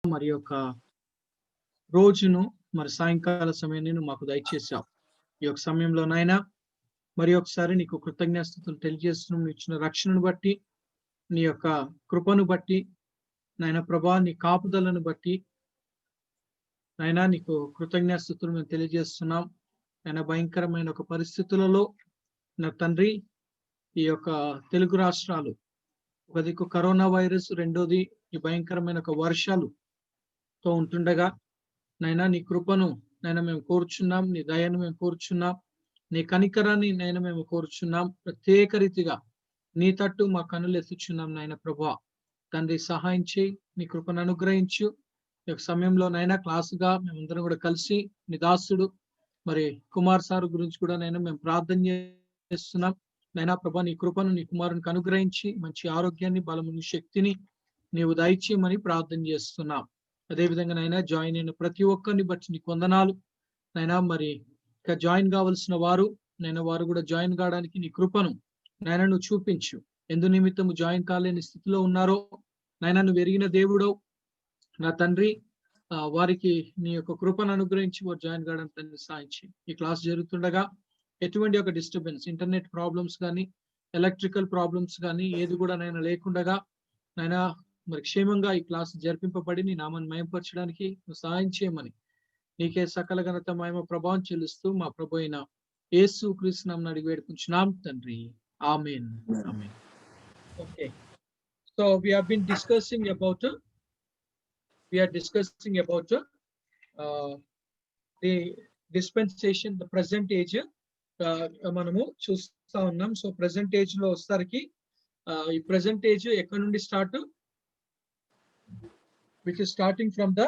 మరి యొక్క రోజును మరి సాయంకాల సమయాన్ని మాకు దయచేసావు. ఈ యొక్క సమయంలోనైనా మరి ఒకసారి నీకు కృతజ్ఞతలు తెలియజేస్తున్నాం. ఇచ్చిన రక్షణను బట్టి, నీ యొక్క కృపను బట్టి, నాయన ప్రభా నీ కాపుదలను బట్టి నాయన నీకు కృతజ్ఞతలు మేము తెలియజేస్తున్నాం. ఆయన భయంకరమైన ఒక పరిస్థితులలో నా తండ్రి ఈ యొక్క తెలుగు రాష్ట్రాలు, ఒక దిక్కు కరోనా వైరస్, రెండోది ఈ భయంకరమైన ఒక వర్షాలుతో ఉంటుండగా నైనా నీ కృపను నైనా మేము కోరుచున్నాం, నీ దయను మేము కోరుచున్నాం, నీ కనికరాన్ని నైనా మేము కోరుచున్నాం. ప్రత్యేక రీతిగా నీ తట్టు మా కన్నులు ఎత్తుచున్నాం నాయన ప్రభా. తండ్రి సహాయం చేయి, నీ కృపను అనుగ్రహించు. ఈ యొక్క సమయంలో నైనా క్లాసుగా మేమందరం కూడా కలిసి నీ దాసుడు మరి కుమార్ సార్ గురించి కూడా నైనా మేము ప్రార్థన చేస్తున్నాం. నైనా ప్రభా నీ కృపను నీ కుమారునికి అనుగ్రహించి మంచి ఆరోగ్యాన్ని, బలముని, శక్తిని నీవు దయచేయమని ప్రార్థన చేస్తున్నాం. అదేవిధంగా నైనా జాయిన్ అయిన ప్రతి ఒక్కరిని బట్టి నీకు వందనాలు నైనా. మరి ఇక జాయిన్ కావలసిన వారు నైనా వారు కూడా జాయిన్ కావడానికి నీ కృపను నైనా నువ్వు చూపించు. ఎందు నిమిత్తము జాయిన్ కాలేని స్థితిలో ఉన్నారో నైనా నువ్వు ఎరిగిన దేవుడో నా తండ్రి, వారికి నీ యొక్క కృపను అనుగ్రహించి వారు జాయిన్ కావడానికి తండ్రి సాయించి. ఈ క్లాస్ జరుగుతుండగా ఎటువంటి ఒక డిస్టర్బెన్స్, ఇంటర్నెట్ ప్రాబ్లమ్స్ కానీ, ఎలక్ట్రికల్ ప్రాబ్లమ్స్ కానీ ఏది కూడా నైనా లేకుండగా నైనా మరి క్షేమంగా ఈ క్లాస్ జరిపింపబడి నీ నామాన్ని మయంపరచడానికి నువ్వు సహాయం చేయమని నీకే సకల ఘనత, మహిమ, ప్రభావం చెల్లిస్తూ మా ప్రభు అయిన యేసు క్రీస్తు నామమున అడిగి వేడుకుంటున్నాం తండ్రి. Amen. Amen. Okay, so we are discussing about the dispensation, the present age. మనము చూస్తా ఉన్నాం. సో ప్రెసెంట్ ఏజ్ లో వస్తారికి ఈ ప్రెసెంట్ ఏజ్ ఎక్కడి నుండి start, which is starting from the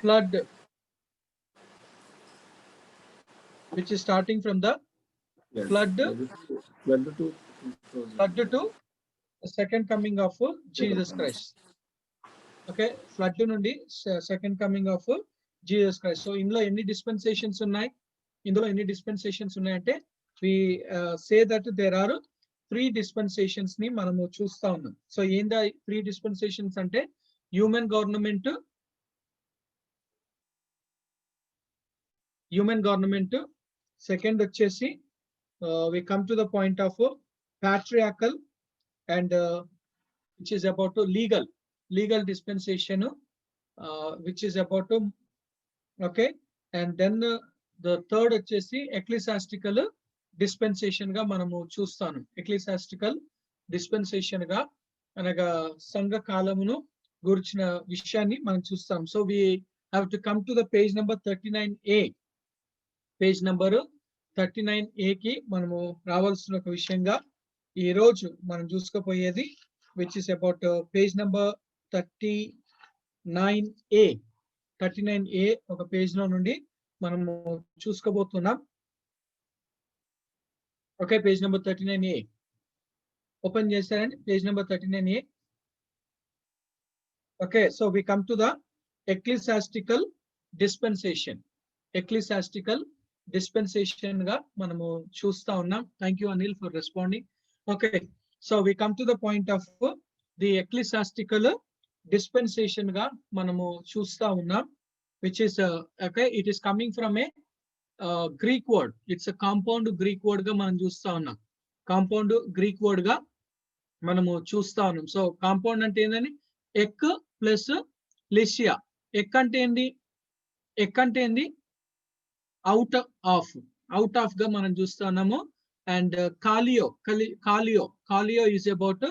flood, which is starting from the flood to the second coming of Jesus Christ. Okay, flood నుండి second coming of Jesus Christ. So ఇందులో ఎన్ని డిస్పెన్సేషన్స్ ఉన్నాయి? ఇందులో ఎన్ని డిస్పెన్సేషన్స్ ఉన్నాయంటే we say that there are 3 dispensations ని మనము చూస్తా ఉన్నాం. సో ఏందా 3 dispensations అంటే హ్యూమన్ గవర్నమెంట్, సెకండ్ వచ్చేసి we come to the point of patriarchal and which is about legal dispensation, which is about okay, and then the third వచ్చేసి ecclesiastical dispensation గా మనము చూస్తాను. ecclesiastical dispensation గా అనగా సంఘ కాలమును గురించిన విషయాన్ని మనం చూస్తాం. So we have to come to the page number 39A. Page number 39A కి మనము రావాల్సిన ఒక విషయంగా ఈ రోజు మనం చూసుకోపోయేది which is about page number 39A. 39A ఒక పేజ్ లో నుండి మనము చూసుకోబోతున్నాం. Okay, page number 39A open చేశారండి. Page number 39A. Okay, so we come to the ecclesiastical dispensation. ecclesiastical dispensation గా మనము చూస్తా ఉన్నాం. Thank you Anil for responding. Okay, so we come to the point of the ecclesiastical dispensation గా మనము చూస్తా ఉన్నాం, which is okay, it is coming from a Greek word. It's a compound Greek word గా మనం చూస్తా ఉన్నాం. కాంపౌండ్ గ్రీక్ వర్డ్ గా మనము చూస్తా ఉన్నాం. సో కాంపౌండ్ అంటే ఏంటండి? ఎక్ ప్లస్ లిషియా. ఎక్ అంటే ఏంది? అవుట్ ఆఫ్ గా మనం చూస్తున్నాము. అండ్ కాలియో ఈజ్ అబౌట్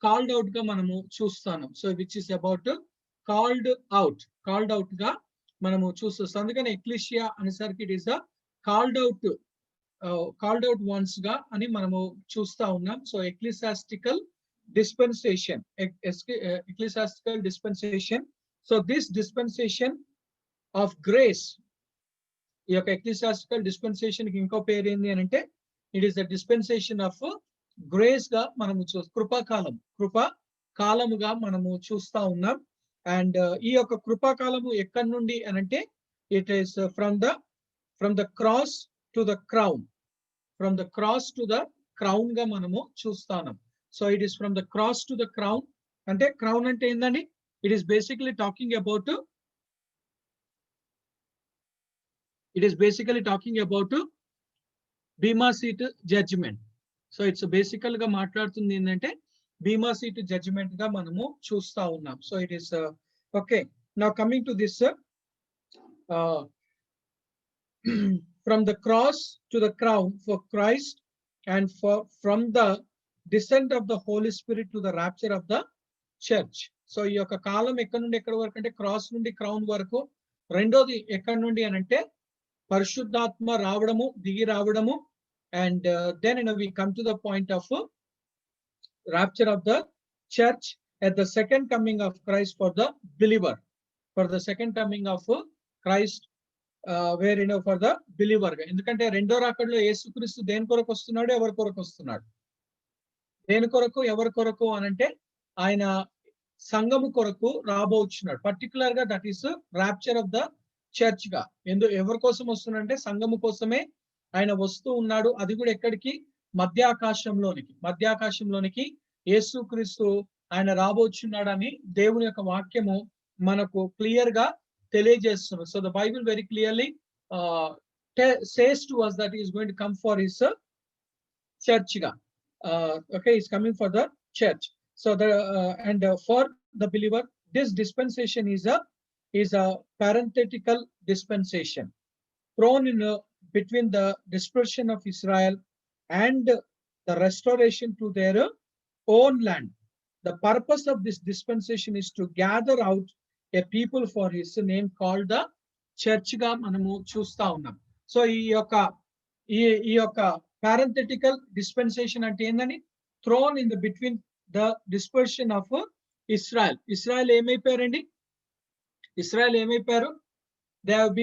కాల్డ్ అవుట్ గా మనము చూస్తున్నాం. So which is about called out గా మనము చూస్తాం. అందుకని ఎక్లీషియా అనేసరికి it is called out ones గా అని మనము చూస్తా ఉన్నాం. So ecclesiastical dispensation. So this dispensation of grace, ఈ యొక్క ecclesiastical dispensation కి ఇంకో పేరు ఏంది అని అంటే it is the dispensation of grace గా మనము కృపాకాలముగా మనము చూస్తా ఉన్నాం. అండ్ ఈ యొక్క కృపాకాలము ఎక్కడి నుండి అని అంటే it is from the cross to the crown. గా మనము చూస్తాం. So it is from the cross to the crown. అంటే క్రౌన్ అంటే ఏందండి? It is basically talking about బీమా సీట్ జడ్జిమెంట్. సో ఇట్స్ బేసికల్ గా మాట్లాడుతుంది ఏంటంటే బీమా సీట్ జడ్జిమెంట్ గా మనము చూస్తా ఉన్నాం. So it is okay. Now coming to this from the cross to the crown for Christ, and from the descent of the Holy Spirit to the rapture of the church. So ఈ యొక్క కాలం ఎక్కడి నుండి ఎక్కడి వరకు అంటే cross నుండి crown వరకు. రెండోది ఎక్కడి నుండి అని అంటే పరిశుద్ధాత్మ రావడము, దిగి రావడము. And then we come to the point of rapture of the church at the second coming of Christ for the believer, for the second coming of Christ where for the believer. ఎందుకంటే రెండో రాకడలో యేసుక్రీస్తు దేని కొరకు వస్తున్నాడు, ఎవరి కొరకు వస్తున్నాడు? దేని కొరకు, ఎవరి కొరకు అనంటే ఆయన సంఘము కొరకు రాబోచున్నాడు. పర్టికులర్ గా that is rapture of the church గా. ఎవరి కోసం వస్తున్నాడంటే సంఘము కోసమే ఆయన వస్తూ ఉన్నాడు. అది కూడా ఎక్కడికి? మధ్యాకాశంలోనికి యేసుక్రీస్తు ఆయన రాబోచున్నాడని దేవుని యొక్క వాక్యము మనకు క్లియర్ గా తెలియజేస్తున్నారు. So the Bible very clearly says to us that he is going to come for his church ga. Okay, he is coming for the church. So the and for the believer, this dispensation is a parenthetical dispensation thrown in between the dispersion of Israel and the restoration to their own land. The purpose of this dispensation is to gather out a people for his name called the church ga manamu chusta unnam. So ఈ యొక్క parenthetical dispensation అంటే ఏందని? thrown in the between the dispersion of Israel. Israel ఏమైపోయారండి? Israel ఏమైపోయారు? they have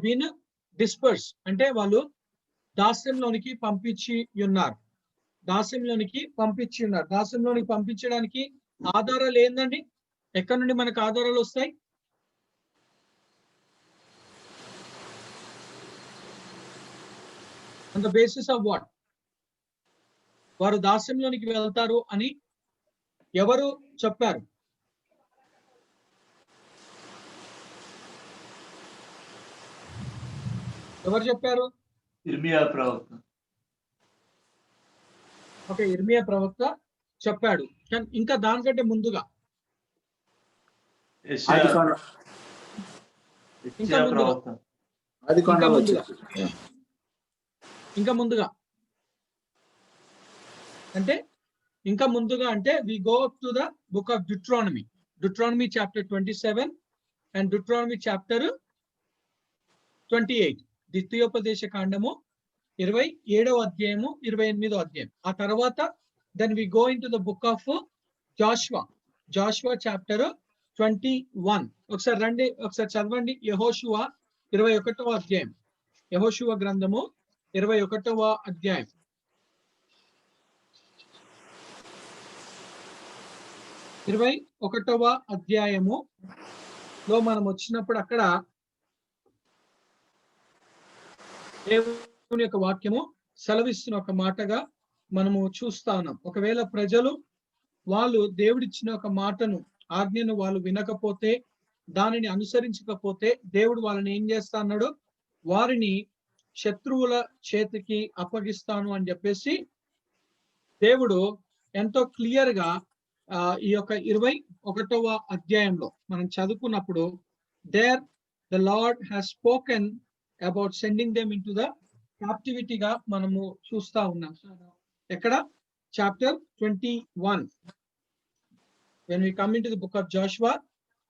been dispersed అంటే వాళ్ళు దాస్యంలోనికి పంపించి ఉన్నారు. దాస్యంలోనికి పంపించడానికి ఆధారాలు ఏందండి? ఎక్కడి నుండి మనకు ఆధారాలు వస్తాయి? on the basis of what? వారు దాస్యంలోనికి వెళ్తారు అని ఎవరు చెప్పారు? ఎవరు చెప్పారు? ఇర్మియా ప్రవక్త. ఓకే, ఇర్మియా ప్రవక్త చెప్పాడు. ఇంకా దానికంటే ముందుగా అంటే we go to the book of Deuteronomy chapter 27 and Deuteronomy chapter 28. ద్వితీయోపదేశ కాండము 27వ అధ్యాయము 28వ అధ్యాయం. ఆ తర్వాత then we go into the book of Joshua chapter 21. ఒకసారి రండి, ఒకసారి చదవండి. యెహోషువ 21వ అధ్యాయం. యెహోషువ గ్రంథము 21వ అధ్యాయం. అధ్యాయములో మనం వచ్చినప్పుడు అక్కడ దేవుని యొక్క వాక్యము సెలవిస్తున్న ఒక మాటగా మనము చూస్తా ఉన్నాం. ఒకవేళ ప్రజలు వాళ్ళు దేవుడిచ్చిన ఒక మాటను, ఆజ్ఞను వాళ్ళు వినకపోతే, దానిని అనుసరించకపోతే దేవుడు వాళ్ళని ఏం చేస్తా అన్నాడు? వారిని శత్రువుల చేతికి అప్పగిస్తాను అని చెప్పేసి దేవుడు ఎంతో క్లియర్ గా ఈ యొక్క 21వ అధ్యాయంలో మనం చదువుకున్నప్పుడు there the lord has spoken about sending them into the captivity గా మనము చూస్తా ఉన్నాం. ఎక్కడ? Chapter 21. when we come into the book of Joshua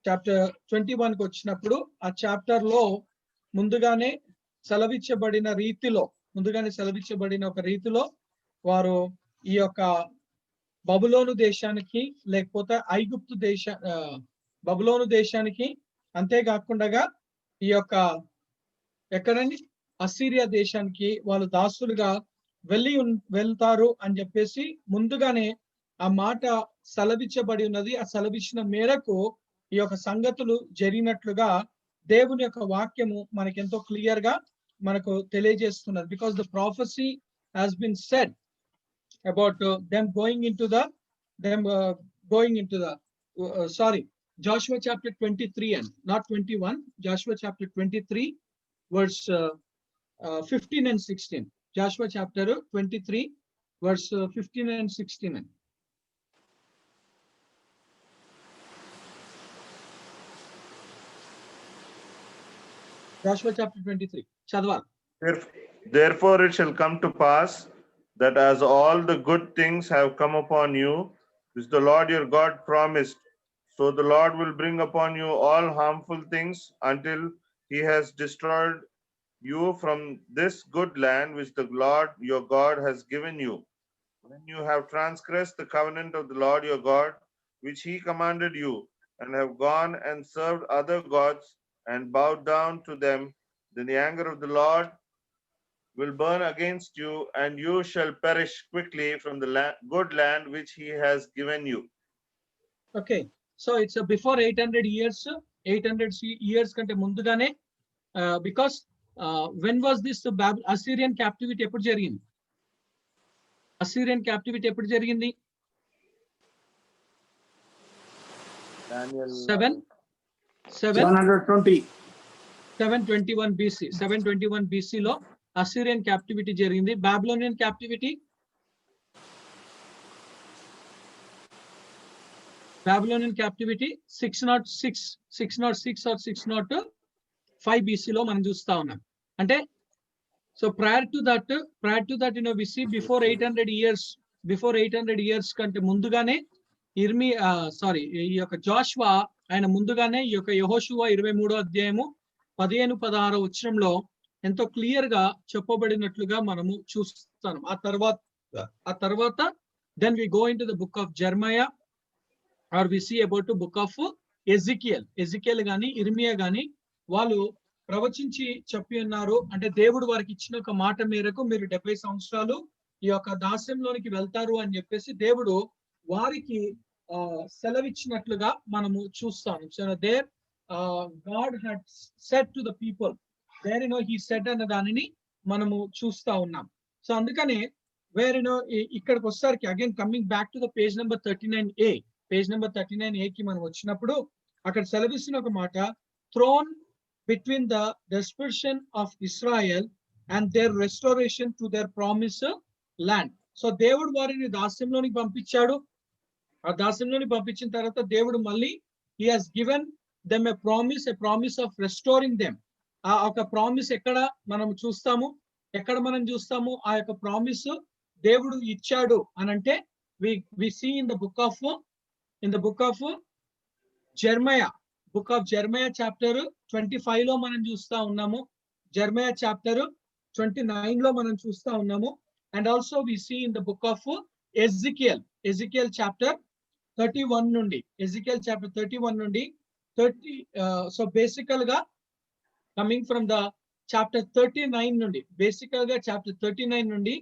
chapter 21 కి వచ్చినప్పుడు ఆ చాప్టర్ లో ముందుగానే సెలవిచ్చబడిన ఒక రీతిలో వారు ఈ యొక్క బబులోను దేశానికి, లేకపోతే బబులోను దేశానికి, అంతేకాకుండా ఈ యొక్క ఎక్కడండి అస్సీరియా దేశానికి వాళ్ళు దాసులుగా వెళ్తారు అని చెప్పేసి ముందుగానే ఆ మాట సెలవిచ్చబడి ఉన్నది. ఆ సెలవిచ్చిన మేరకు ఈ యొక్క సంగతులు జరిగినట్లుగా దేవుని యొక్క వాక్యము మనకి ఎంతో క్లియర్ గా మనకు తెలియజేస్తున్నది. Because the prophecy has been said about them going into the them going into the Joshua chapter 23 and not 21, Joshua chapter 23 verse 15 and 16. Joshua chapter 23 verse 15 and 16. Joshua chapter 23. Chadwal. Therefore it shall come to pass that as all the good things have come upon you, which the Lord your God promised, so the Lord will bring upon you all harmful things until he has destroyed you from this good land which the Lord your God has given you. When you have transgressed the covenant of the Lord your God, which he commanded you, and have gone and served other gods and bowed down to them, then the anger of the Lord will burn against you, and you shall perish quickly from the good land which he has given you. Okay, so it's before 800 years, 800 years kante mundugane, because when was this Assyrian captivity eppudu jarigindi? Assyrian captivity eppudu jarigindi? Daniel 721 BC. 721 BC లో Assyrian captivity జరిగింది. Babylonian captivity 606 or 605 BC లో మనం చూస్తా ఉన్నాం. అంటే so prior to that we see before 800 years కంటే ముందుగానే ఈ యొక్క జాషువా ఆయన ముందుగానే ఈ యొక్క యెహోషువ 23వ అధ్యాయము 15-16 వచనంలో ఎంతో క్లియర్ గా చెప్పబడినట్లుగా మనము చూస్తాం. ఆ తర్వాత then we go into the book of Jeremiah or we see about the book of Ezekiel గాని ఇర్మియా గాని వాళ్ళు ప్రవచించి చెప్పి ఉన్నారు. అంటే దేవుడు వారికి ఇచ్చిన ఒక మాట మేరకు మీరు 70 సంవత్సరాలు ఈ యొక్క దాస్యంలోనికి వెళ్తారు అని చెప్పేసి దేవుడు వారికి సెలవిచ్చినట్లుగా మనము చూస్తాం. So there God had said to the people, there he said అన్న దానిని మనము చూస్తా ఉన్నాం. సో అందుకనే ఇక్కడికి వచ్చేసరికి again coming back to the page number 39A, page number 39A కి మనం వచ్చినప్పుడు అక్కడ సెలవిస్తున్న ఒక మాట, throne between the dispersion of Israel and their restoration to their promise land. సో దేవుడు వారిని దాస్యంలోనికి పంపించాడు. ఆ దాస్యంలోని పంపించిన తర్వాత దేవుడు మళ్ళీ he has given them a promise of restoring them. ఆ ఒక ప్రామిస్ ఎక్కడ మనం చూస్తాము ఆ యొక్క ప్రామిస్ దేవుడు ఇచ్చాడు అని అంటే we see in the book of Jeremiah chapter 25 లో మనం చూస్తా ఉన్నాము, Jeremiah chapter 29 లో మనం చూస్తా ఉన్నాము. And also we see in the book of Ezekiel chapter 31 నుండి, Ezekiel chapter 31 నుండి 30. So basically గా coming from the chapter 39 నుండి, basically గా chapter 39 నుండి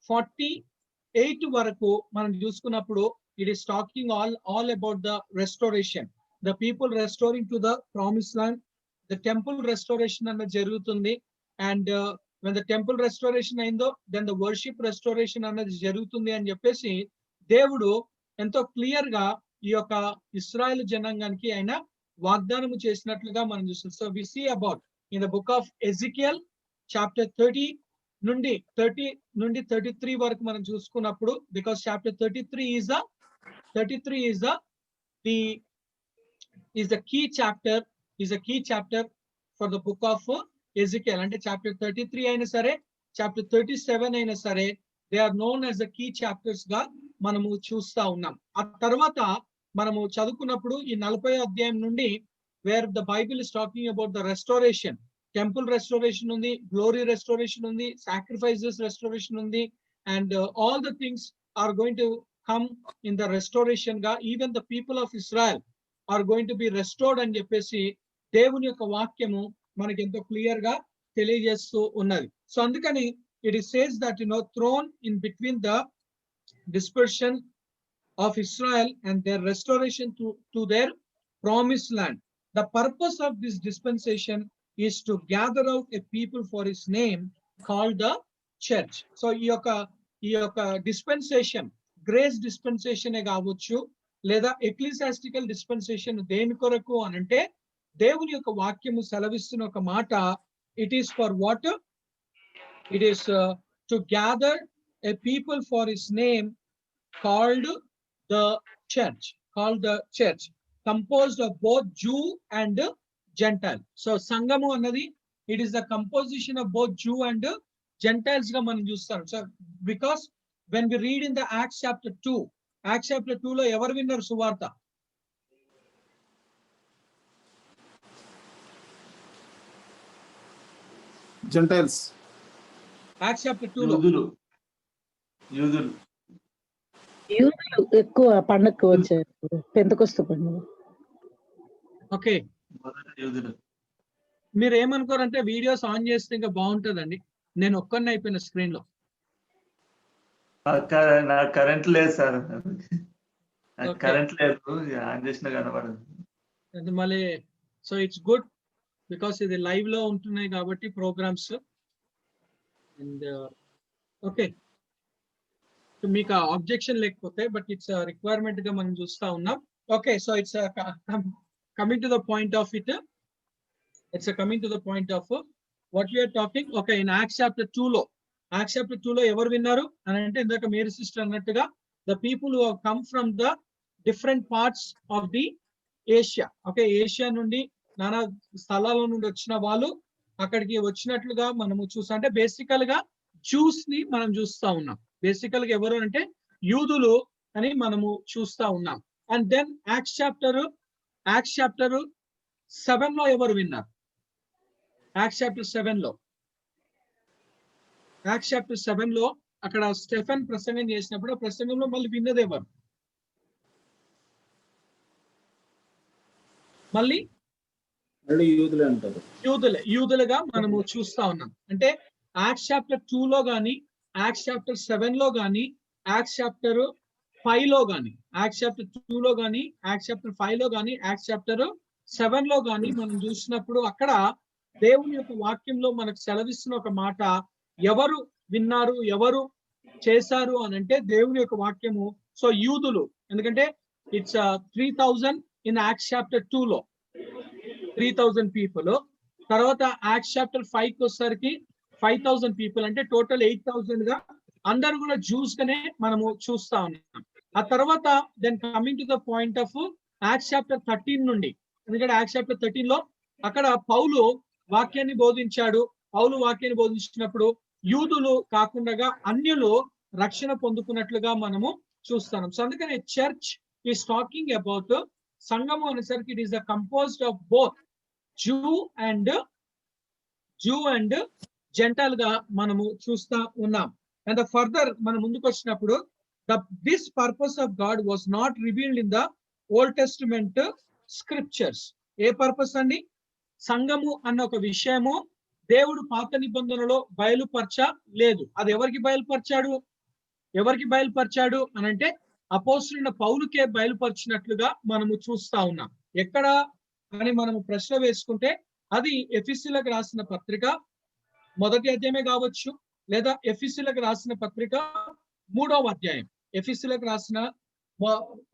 48 వరకు మనం చూసుకున్నప్పుడు it is talking all about the restoration, the people restoring to the promised land, the temple restoration అన్నది జరుగుతుంది. And when the temple restoration అయిందో then the worship restoration అన్నది జరుగుతుంది అని చెప్పేసి దేవుడు ఎంతో క్లియర్ గా ఈ యొక్క ఇశ్రాయేలు జనాంగానికి ఆయన వాగ్దానము చేసినట్లుగా మనం చూస్తాం. So we see about in the book of Ezekiel chapter 30 నుండి 33 వరకు మనం చూసుకున్నప్పుడు, because chapter 33 is the key chapter for the book of Ezekiel. అంటే చాప్టర్ 33 అయినా సరే చాప్టర్ 37 అయినా సరే they are known as the key chapters గా మనము చూస్తా ఉన్నాం. ఆ తర్వాత మనము చదువుకున్నప్పుడు ఈ 40వ అధ్యాయం నుండి where the Bible is talking about the restoration, temple restoration ఉంది, గ్లోరీ రెస్టోరేషన్ ఉంది, సాక్రిఫైసెస్ రెస్టోరేషన్ ఉంది, and all the things are going to come in the restoration గా even the people of Israel are going to be restored అని చెప్పేసి దేవుని యొక్క వాక్యము మనకి ఎంతో క్లియర్ గా తెలియజేస్తూ ఉన్నది. సో అందుకని it says that thrown in between the dispersion of Israel and their restoration to their promised land. The purpose of this dispensation is to gather out a people for his name called the church. So ఈ యొక్క dispensation, grace dispensation కావచ్చు, లేదా ఎక్లీసియాస్టికల్ dispensation దేని కొరకు అనంటే దేవుని యొక్క వాక్యము సెలవిస్తున్న ఒక మాట, it is for what? It is to gather a people for his name called the church, composed of both Jew and Gentile. So సంఘము అన్నది it is the composition of both Jew and Gentiles గా మనం చూస్తాం. So because when we read in the Acts chapter 2 లో ఎవరు విన్నారు సువార్త? Gentiles. Acts chapter 2 లో యూదులు ఎక్కువ పండగకు వచ్చారు, పెంతెకొస్తు పండుగ. ఓకే, మొదట యూదులు. మీరు ఏమనుకోరంటే వీడియోస్ ఆన్ చేస్తే ఇంకా బాగుంటుందండి. నేను ఒక్కడిని అయిపోయిన స్క్రీన్ లో. నాకు కరెంట్ లేదు సార్, నాకు Okay. కరెంట్ లేదు, ఆన్ చేసిన కనబడదు. అది మళ్ళీ సో ఇట్స్ గుడ్ బికాస్ ఇది లైవ్ లో ఉంటున్నాయి కాబట్టి ప్రోగ్రామ్స్. అండ్ ఓకే, మీకు ఆబ్జెక్షన్ లేకపోతే, బట్ ఇట్స్ రిక్వైర్మెంట్ గా మనం చూస్తా ఉన్నాం. Okay, so it's coming to the point of it, what we're talking. Okay, in Acts chapter 2 లో ఎవరు విన్నారు అని అంటే, ఇందాక మేరీ సిస్టర్ అన్నట్టుగా the people who have come from the different parts of the Asia. Okay, Asia నుండి నానా స్థలాల నుండి వచ్చిన వాళ్ళు అక్కడికి వచ్చినట్లుగా మనము చూస్తాం. అంటే బేసికల్ గా జ్యూస్ ని మనం చూస్తా ఉన్నాం. బేసికల్ గా ఎవరు అంటే యూదులు అని మనము చూస్తా ఉన్నాం. అండ్ దెన్ యాక్ట్స్ చాప్టర్ 7 లో ఎవరు విన్నారు? యాక్ట్స్ చాప్టర్ 7 లో అక్కడ స్టెఫెన్ ప్రసంగం చేసినప్పుడు ఆ ప్రసంగంలో మళ్ళీ విన్నది ఎవరు? మళ్ళీ యూదులే అంటారు. యూదులుగా మనము చూస్తా ఉన్నాం. అంటే యాక్ట్స్ చాప్టర్ 2 లో గాని, యాక్ట్స్ చాప్టర్ 7 లో గాని, యాక్ట్స్ చాప్టర్ 5 లో గాని, యాక్ట్స్ చాప్టర్ 2 లో గాని, యాక్ట్స్ చాప్టర్ 5 లో గాని, యాక్ట్స్ చాప్టర్ 7 లో గాని మనం చూసినప్పుడు అక్కడ దేవుని యొక్క వాక్యంలో మనకు సెలవిస్తున్న ఒక మాట, ఎవరు విన్నారు, ఎవరు చేశారు అని అంటే దేవుని యొక్క వాక్యము. సో యూదులు, ఎందుకంటే ఇట్స్ 3000 ఇన్ యాక్ట్స్ చాప్టర్ 2 లో 3000 పీపుల్. తర్వాత యాక్ట్స్ చాప్టర్ 5 కి వచ్చేసరికి 5000 పీపుల్, అంటే టోటల్ 8000 గా అందరూ కూడా జ్యూస్ గానే మనము చూస్తా ఉన్నాం. ఆ తర్వాత then coming to the point of Acts chapter 13 నుండి, ఎందుకంటే యాక్ట్స్ చాప్టర్ 13 లో అక్కడ పౌలు వాక్యాన్ని బోధించాడు. పౌలు వాక్యాన్ని బోధించినప్పుడు యూదులు కాకుండా అన్యులు రక్షణ పొందుకున్నట్లుగా మనము చూస్తున్నాం. సో అందుకనే చర్చ్ ఈస్ టాకింగ్ అబౌట్, సంఘము అనేసరికి it is the composed of both zoo and gentle గా మనము చూస్తా ఉన్నాం. అండ్ ఫర్దర్ మనం ముందుకు వచ్చినప్పుడు this purpose of God was not revealed in the Old testament scriptures. A purpose అండి? సంఘము అన్న ఒక విషయము దేవుడు పాత నిబంధనలో బయలుపరచలేదు. అది ఎవరికి బయలుపరిచాడు అని అంటే అపోస్తలుడైన పౌలుకే బయలుపరిచినట్లుగా మనము చూస్తా ఉన్నాం. ఎక్కడ అని మనము ప్రశ్న వేసుకుంటే అది ఎఫెసీయులకు రాసిన పత్రిక 1వ అధ్యాయమే కావచ్చు, లేదా ఎఫెసీయులకు రాసిన పత్రిక 3వ అధ్యాయం, ఎఫెసీయులకు రాసిన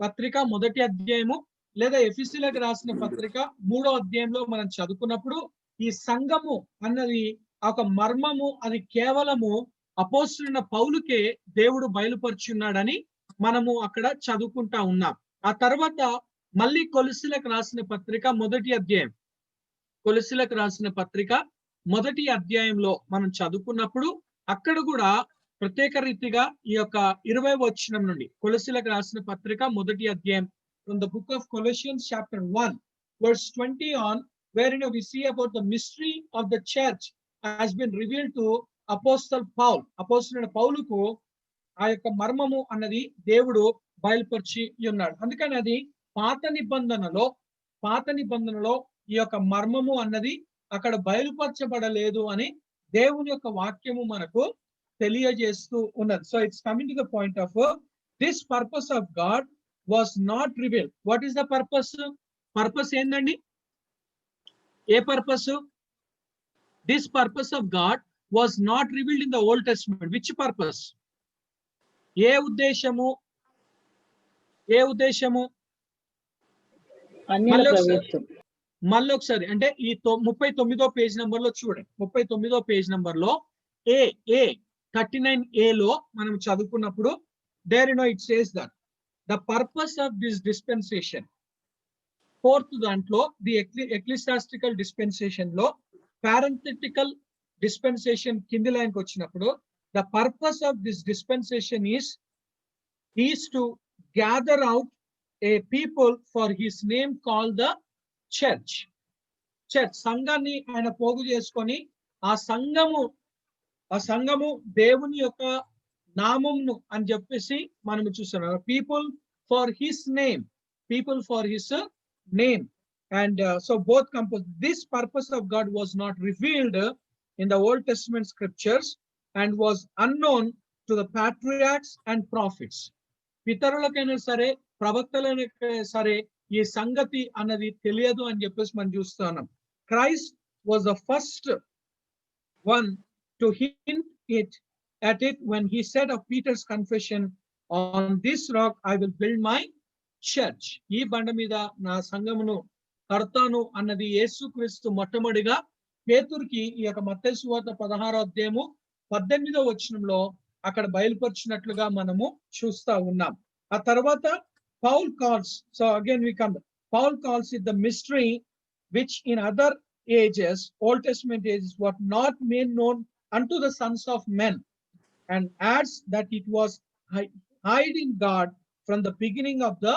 పత్రిక 1వ అధ్యాయము, లేదా ఎఫెసీయులకు రాసిన పత్రిక 3వ అధ్యాయంలో మనం చదువుకున్నప్పుడు ఈ సంఘము అన్నది ఒక మర్మము, అది కేవలము అపోస్తలుడైన పౌలుకే దేవుడు బయలుపరుచున్నాడని మనము అక్కడ చదువుకుంటా ఉన్నాం. ఆ తర్వాత మళ్ళీ కొలస్సీలకు రాసిన పత్రిక 1వ అధ్యాయం, కొలస్సీలకు రాసిన పత్రిక 1వ అధ్యాయంలో మనం చదువుకున్నప్పుడు అక్కడ కూడా ప్రత్యేక రీతిగా ఈ యొక్క 20వ వచనం నుండి, కొలస్సీలకు రాసిన పత్రిక 1వ అధ్యాయం, from the book of Colossians chapter 1 verse 20 on, wherein we see about the mystery of the church has been revealed to Apostle Paul. అపోస్తలుడైన పౌలుకు ఆ యొక్క మర్మము అన్నది దేవుడు బయలుపరిచి ఉన్నాడు. అందుకని అది పాత నిబంధనలో ఈ యొక్క మర్మము అన్నది అక్కడ బయలుపరచబడలేదు అని దేవుని యొక్క వాక్యము మనకు తెలియజేస్తూ ఉన్నది. So it's coming to the point of this purpose of God was not revealed. What is the purpose? Purpose ఏందండి? ఏ purpose? This purpose of God was not revealed in the Old Testament. Which purpose? ఏ ఉద్దేశము ఏ ఉద్దేశము? అన్యుల ప్రవేశం. మళ్ళీ ఒకసారి అంటే ఈ 39వ పేజ్ నంబర్ లో చూడండి. 39వ పేజ్ నంబర్ లో ఏ 39A లో మనం చదువుకున్నప్పుడు there it says that the purpose of this dispensation, 4th దాంట్లో ది ఎక్లిసియాస్టికల్ డిస్పెన్సేషన్ లో పారెంథెటికల్ డిస్పెన్సేషన్ కింది లైన్కి వచ్చినప్పుడు the purpose of this dispensation is to gather out A people for his name call the church. సంఘాన్ని ఆయన పోగు చేసుకొని ఆ సంఘము దేవుని యొక్క నామమును అని చెప్పేసి మనం చూస్తున్నాం. People for his name and so both compose. This purpose of God was not revealed in the Old Testament scriptures and was unknown to the patriarchs and prophets. పితరులకైనా సరే ప్రవక్తలైనా సరే ఈ సంగతి అన్నది తెలియదు అని చెప్పేసి మనం చూస్తున్నాం. Christ was the first one to hint at it when he said of Peter's confession, on this rock I will build my church. ఈ బండ మీద నా సంఘమును కడతాను అన్నది యేసుక్రీస్తు మొట్టమొదటిగా పేతురుకి ఈ యొక్క మత్తయి సువార్త 16వ అధ్యాయము 18వ వచనంలో అక్కడ బయలుపరిచినట్లుగా మనము చూస్తా ఉన్నాం. ఆ తర్వాత Paul calls, so again we come, Paul calls it the mystery which in other ages, Old Testament ages, was not made known unto the sons of men, and adds that it was hid in God from the beginning of the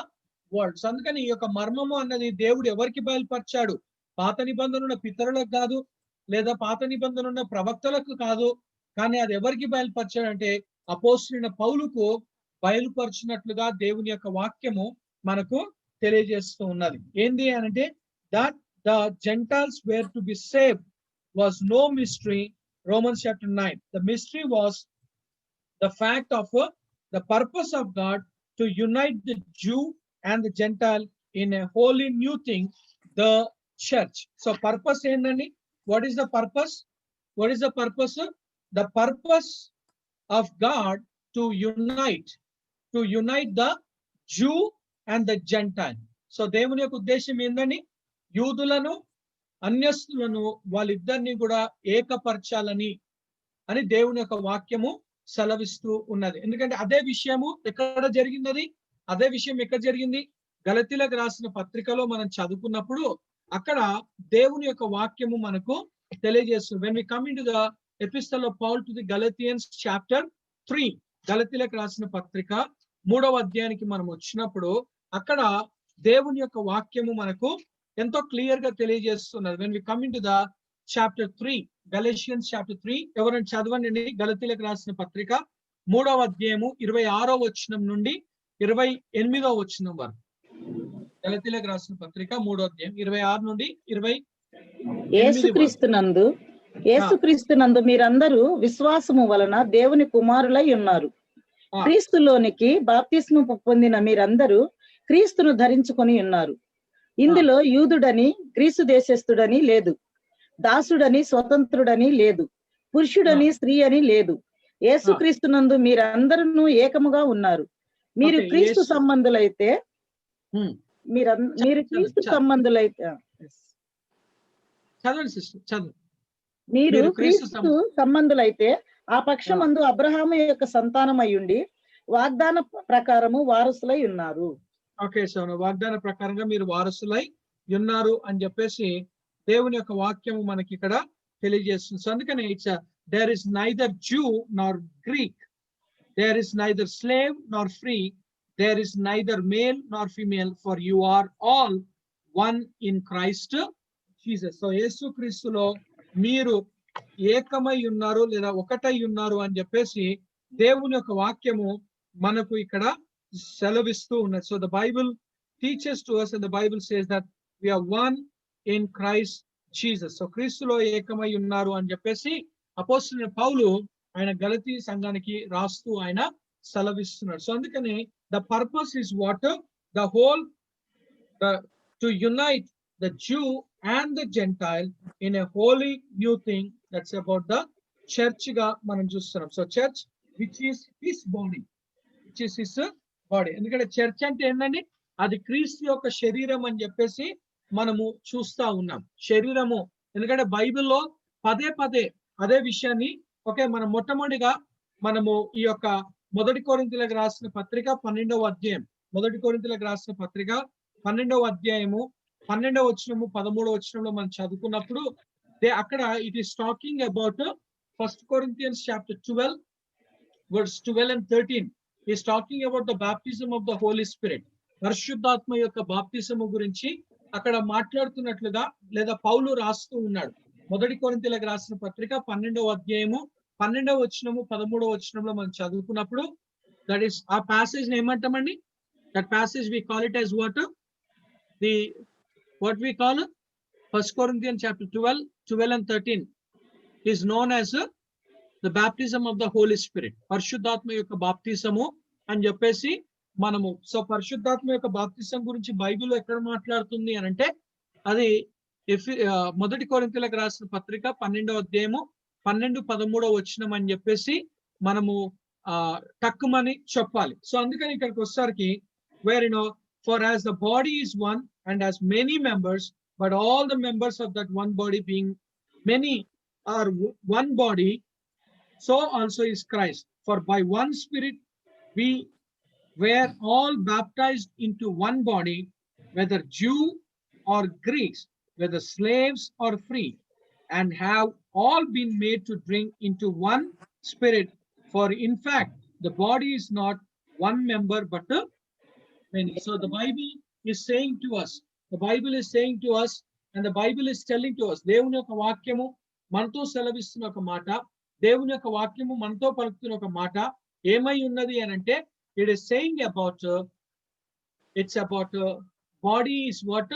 world. So అందుకని ఈ యొక్క మర్మము అన్నది దేవుడు ఎవరికి బయలుపరిచాడు? పాత నిబంధన ఉన్న పితరులకు కాదు, లేదా పాత నిబంధన ఉన్న ప్రవక్తలకు కాదు, కానీ అది ఎవరికి బయలుపరిచాడు అంటే అపోస్తలుడైన పౌలుకు బయలుపరిచినట్లుగా దేవుని యొక్క వాక్యము మనకు తెలియజేస్తూ ఉన్నది. ఏంది అంటే that the Gentiles were to be saved was no mystery. Romans chapter 9. The mystery was the fact of the purpose of God to unite the Jew and the Gentile in a wholly new thing, the church. So purpose ఏంటండి? What is the purpose? The purpose of God to unite the Jew and the Gentile. So దేవుని యొక్క ఉద్దేశం ఏంటండి? యూదులను అన్యస్తులను వాళ్ళిద్దరిని కూడా ఏకపరచాలని అని దేవుని యొక్క వాక్యము సెలవిస్తూ ఉన్నది. ఎందుకంటే అదే విషయం ఎక్కడ జరిగింది? గలతీలకు రాసిన పత్రికలో మనం చదువుకున్నప్పుడు అక్కడ దేవుని యొక్క వాక్యము మనకు తెలియజేస్తుంది. When we come into the epistle of Paul to the Galatians chapter 3, గలతీలకు రాసిన పత్రిక 3వ అధ్యాయానికి మనం వచ్చినప్పుడు అక్కడ దేవుని యొక్క వాక్యము మనకు ఎంతో క్లియర్ గా తెలియజేస్తున్నది. When we come into the chapter 3, Galatians chapter 3, ఎవరైనా చదవండి. గలతీలకు రాసిన పత్రిక 3వ అధ్యాయము 26వ వచనం నుండి 28వ వచనం వరకు. గలతీలకు రాసిన పత్రిక 3వ అధ్యాయం 26 నుండి 28. యేసుక్రీస్తునందు మీరందరూ విశ్వాసము వలన దేవుని కుమారులై ఉన్నారు. క్రీస్తులోనికి బాప్తిస్మము పొందిన మీరందరూ క్రీస్తును ధరించుకొని ఉన్నారు. ఇందులో యూదుడని గ్రీసు దేశస్థుడని లేదు, దాసుడని స్వతంత్రుడని లేదు, పురుషుడని స్త్రీ అని లేదు. యేసుక్రీస్తునందు మీరందరూ ఏకముగా ఉన్నారు. మీరు క్రీస్తు సంబంధులైతే మీరు క్రీస్తు సంబంధులైతే ఆ పక్షమందు అబ్రహాము యొక్క సంతానం అయ్యుండి వాగ్దాన ప్రకారము వారసులై ఉన్నారు. ఓకే, సో వాగ్దాన ప్రకారంగా మీరు వారసులై ఉన్నారు అని చెప్పేసి దేవుని యొక్క వాక్యము మనకి ఇక్కడ తెలియజేస్తుంది. సో అందుకని it's there is neither Jew nor Greek, there is neither slave nor free, there is neither male nor female, for you are all one in Christ Jesus. So యేసు క్రీస్తులో మీరు ఏకమై ఉన్నారు లేదా ఒకటై ఉన్నారు అని చెప్పేసి దేవుని యొక్క వాక్యము మనకు ఇక్కడ సెలవిస్తూ ఉన్నది. So the Bible teaches to us, and the Bible says that we are one in Christ Jesus. So క్రీస్తులో ఏకమై ఉన్నారు అని చెప్పేసి అపోస్తలుడైన పౌలు ఆయన గలతీ సంఘానికి రాస్తూ ఆయన సెలవిస్తున్నాడు. సో అందుకని the purpose is what? The whole to unite the Jew and the Gentile in a holy new thing. That's about the church గా మనం చూస్తున్నాం. So church which is his body, which is his body. ఎందుకంటే church అంటే ఏంటండి, అది క్రీస్తు యొక్క శరీరం అని చెప్పేసి మనము చూస్తా ఉన్నాం. శరీరము, ఎందుకంటే బైబిల్లో పదే పదే అదే విషయాన్ని, ఓకే, మనం మొట్టమొదటిగా మనము ఈ యొక్క 1 కొరింథీయులకు రాసిన పత్రిక 12వ అధ్యాయం, 1 కొరింథీయులకు రాసిన పత్రిక 12వ అధ్యాయము 12వ వచనము 13వ వచనంలో మనం చదువుకున్నప్పుడు అక్కడ it is talking about 1 Corinthians chapter 12 verse 12 and 13 is talking about the baptism of the Holy Spirit. పరిశుద్ధాత్మ యొక్క బాప్తిసము గురించి అక్కడ మాట్లాడుతున్నట్లుగా లేదా పౌలు రాస్తూ ఉన్నాడు. 1 కొరింథీయులకు రాసిన పత్రిక 12వ అధ్యాయము 12వ వచనము 13వ వచనంలో మనం చదువుకున్నప్పుడు దట్ ఈస్ ఆ ప్యాసేజ్ ని ఏమంటామండి? That passage we call it as what we call 1 Corinthians chapter 12 and 13 is known as the baptism of the Holy Spirit. పరిశుద్ధాత్మ యొక్క బాప్తిసము అని చెప్పేసి మనము, సో పరిశుద్ధాత్మ యొక్క బాప్తిసం గురించి బైబిల్ ఎక్కడ మాట్లాడుతుంది అని అంటే అది 1 కొరింథీయులకు రాసిన పత్రిక 12వ అధ్యాయము 12-13వ వచనం అని చెప్పేసి మనము టక్కుమని చెప్పాలి. సో అందుకని ఇక్కడికి వచ్చేసరికి wear for as the body is one and has many members, but all the members of that one body being many are one body, so also is Christ. For by one Spirit we were all baptized into one body, whether Jew or Greeks, whether slaves or free, and have all been made to drink into one Spirit. For in fact, the body is not one member but many. So the Bible is saying to us, and the Bible is telling to us, దేవుని యొక్క వాక్యము మనతో సెలవిస్తున్న ఒక మాట, దేవుని యొక్క వాక్యము మనతో పలుకుతున్న ఒక మాట ఏమై ఉన్నది అని అంటే it is saying about it's about body is what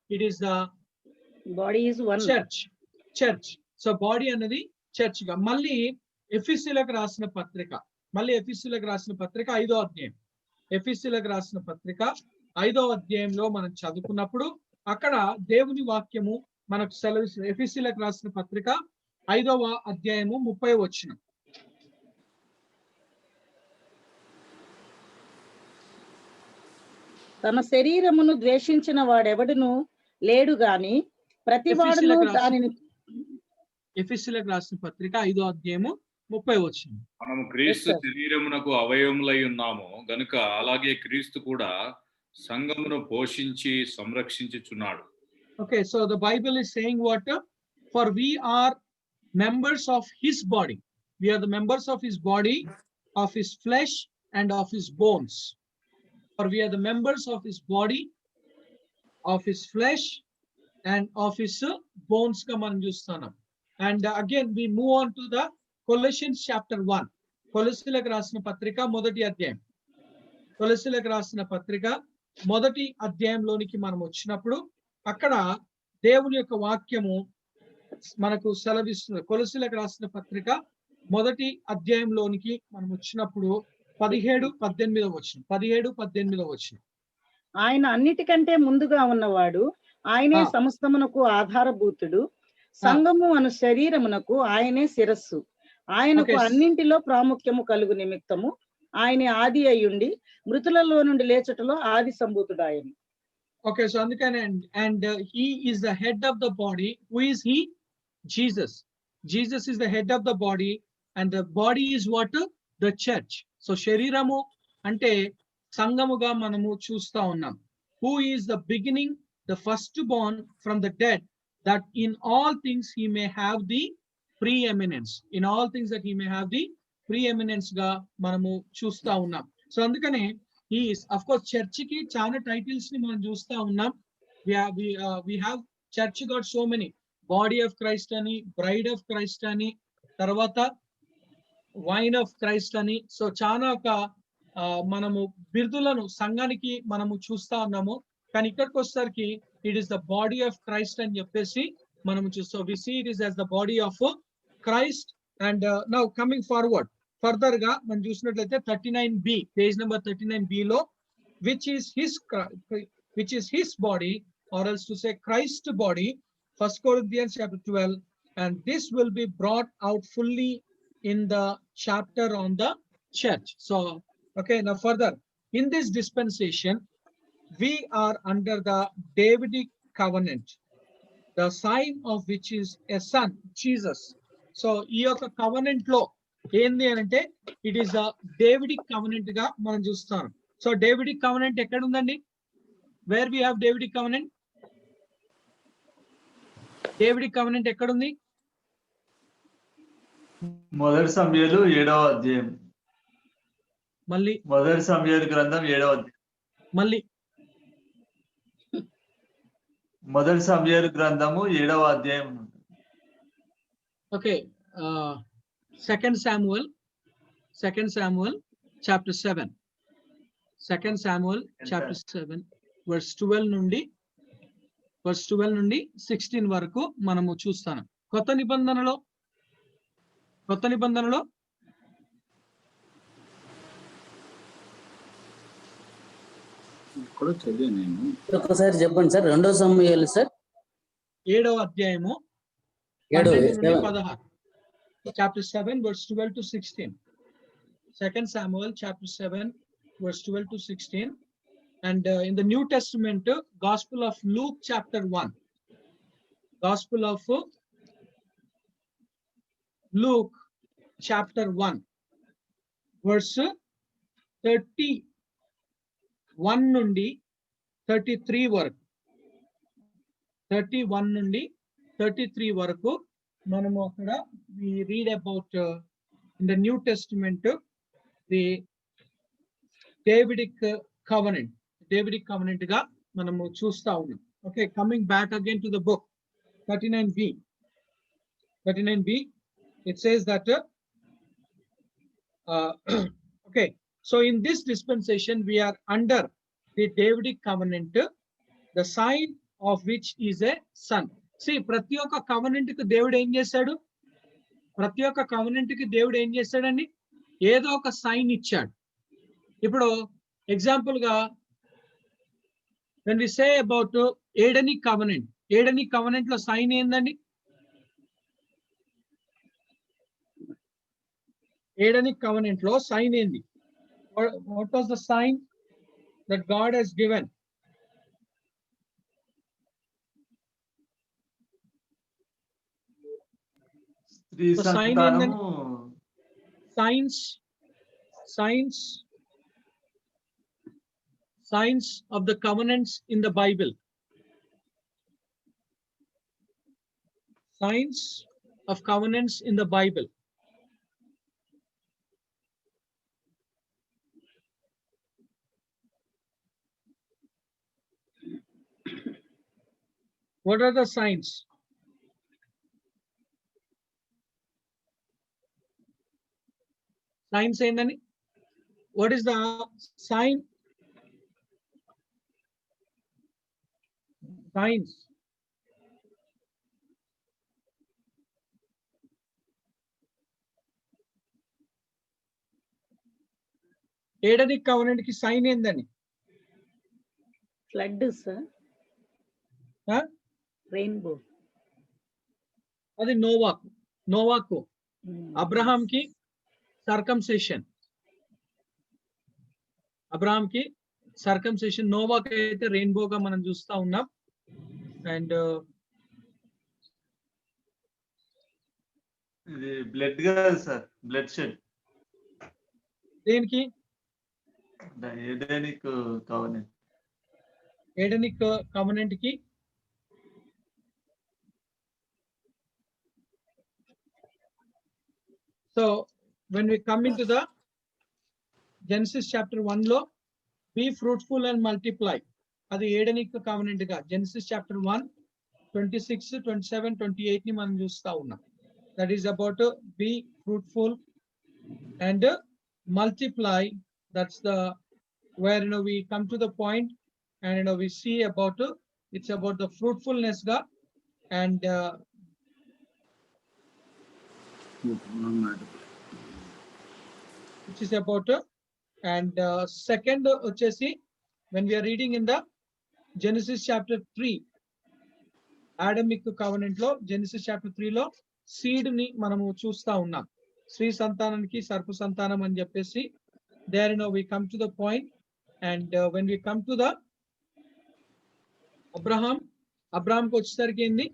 it is the body is one. Church. So body అనేది చర్చ్ గా. మళ్ళీ ఎఫెసీయులకు రాసిన పత్రిక 5వ అధ్యాయం, ఎఫెసీయులకు రాసిన పత్రిక 5వ అధ్యాయంలో మనం చదువుకున్నప్పుడు అక్కడ దేవుని వాక్యము మనకు సెలవిస్తుంది. ఎఫెసీయులకు రాసిన పత్రిక 5వ అధ్యాయము 30వ వచనం. తన శరీరమును ద్వేషించిన వాడెవడును లేడు గాని ప్రతివాడును దానిని. ఎఫెసీయులకు రాసిన పత్రిక 5వ అధ్యాయము 30వ వచనం. మనము క్రీస్తు శరీరమునకు అవయవములై ఉన్నాము గనుక అలాగే క్రీస్తు కూడా సంఘమును పోషించి సంరక్షించుచున్నాడు. Okay, so the Bible is saying what? For we are members of his body. We are the members of his body, of his flesh and of his bones. For we are the members of his body, of his flesh and of his bones. And again we move on to the Colossians chapter 1. కొలస్సీయులకు రాసిన పత్రిక 1వ అధ్యాయం. కొలస్సీయులకు రాసిన పత్రిక 1వ అధ్యాయంలోనికి మనం వచ్చినప్పుడు అక్కడ దేవుని యొక్క వాక్యము మనకు సెలవిస్తుంది. కొలస్సీయులకు రాసిన పత్రిక 1వ అధ్యాయంలోనికి మనం వచ్చినప్పుడు 17-18వ వచనం. ఆయన అన్నిటికంటే ముందుగా ఉన్నవాడు, ఆయనే సమస్తమునకు ఆధారభూతుడు, సంఘము అను శరీరమునకు ఆయనే శిరస్సు, ఆయనకు అన్నింటిలో ప్రాముఖ్యము కలుగు నిమిత్తము ఆయనే ఆది అయ్యుండి మృతులలో నుండి లేచుటలో ఆది సంభూతుడు ఆయన. Okay, so అందుకని and he is the head of the body. Who is he? Jesus. Jesus is the head of the body and the body is what? The church. So శరీరము అంటే సంఘముగా మనము చూస్తా ఉన్నాం. Who is the beginning, the firstborn from the dead, that in all things he may have the preeminence. In all things that he may have the preeminence గా మనము చూస్తా ఉన్నాం. సో అందుకనే he is, of course, church కి చాలా titles ని మనం చూస్తా ఉన్నాం. we have church got so many, body of Christ అని, bride of Christ అని, తర్వాత wine of Christ అని. సో చాలా ఒక మనము బిరుదులను సంఘానికి మనము చూస్తా ఉన్నాము. కానీ ఇక్కడికి వచ్చేసరికి it is the body of Christ అని చెప్పేసి మనము చూస్తాం. We see it is as the body of Christ. And now coming forward further గా మనం చూసినట్లయితే 39B, పేజ్ నెంబర్ 39B లో which is his body, or else to say Christ body, 1 Corinthians chapter 12, and this will be brought out fully in the chapter on the church. So Okay, now further, in this dispensation, we are under the Davidic covenant, the sign of which is a son, Jesus. So ఈ యొక్క covenant లో ఏంది అని అంటే it is a Davidic covenant గా మనం చూస్తాం. So Davidic covenant ఎక్కడ ఉందండి? Where we have Davidic covenant? Davidic covenant ఎక్కడ ఉంది? మొదటి సమయాలు 7వ అధ్యాయం. మళ్ళీ మొదటి సమయాల గ్రంథం 7వ అధ్యాయం. మళ్ళీ మొదటి సమయాల గ్రంథము 7వ అధ్యాయం. Okay, second Samuel chapter 7, second Samuel chapter 7 verse 12 నుండి 16 వరకు మనము చూస్తాను. కొత్త నిబంధనలో ఇక్కడ చదివా నేను. ఒకసారి చెప్పండి సార్. 2వ సమూయేలు సార్ 7వ అధ్యాయము 16. Chapter 7 verse 12 to 16. Second Samuel chapter 7 verse 12 to 16. And in the New Testament, Gospel of Luke chapter 1. Gospel of Luke chapter 1 verse 31 నుండి 33 వరకు, 31 నుండి 33 వరకు మనము అక్కడ we read about in the New Testament the Davidic covenant గా మనము చూస్తా ఉన్నాం. Okay, coming back again to the book 39b, it says that okay, so in this dispensation we are under the Davidic covenant, the sign of which is a son. See, ప్రతి ఒక్క covenant కి దేవుడు ఏం చేశాడు? ఏదో ఒక sign ఇచ్చాడు. ఇప్పుడు ఎగ్జాంపుల్ గా when we say about Edenic covenant లో సైన్ ఏందండి? ఏడనిక్ కవనెంట్ లో సైన్ ఏంది? What was the sign that God has given? స్త్రీ So, sign సంతానము signs of the covenants in the Bible. Signs of covenants in the Bible. What are the signs? Signs ఏందని? What is the sign? Signs. Edenic covenant కి sign ఏందని? Flood sir, rainbow. అది నోవాకు. అబ్రహాంకి circumcision, నోవాకు అయితే రెయిన్బోగా మనం చూస్తా ఉన్నాం. అండ్ ఇది బ్లడ్ కాదు సార్, బ్లడ్ షెడ్. దేనికి? ఏడేనిక్ కవనెంట్. ఏడనిక్ కవనెంట్ కి so when we come into the Genesis chapter 1 లో be fruitful and multiply, అది ఏడనిక్ కవనెంట్ గా Genesis chapter 1 26, 27, 28 ని మనం చూస్తా ఉన్నాం. That is about be fruitful and multiply. That's the where we come to the point and we see about it's about the fruitfulness ga and which is about and second వచ్చేసి when we are reading in the Genesis chapter 3, Adamic covenant లో Genesis chapter 3 లో seed ని మనము చూస్తా ఉన్నాం. స్త్రీ సంతానానికి సర్ప సంతానం అని చెప్పేసి there now we come to the point, and when we come to the Abraham కి వచ్చేసరికి ఏంది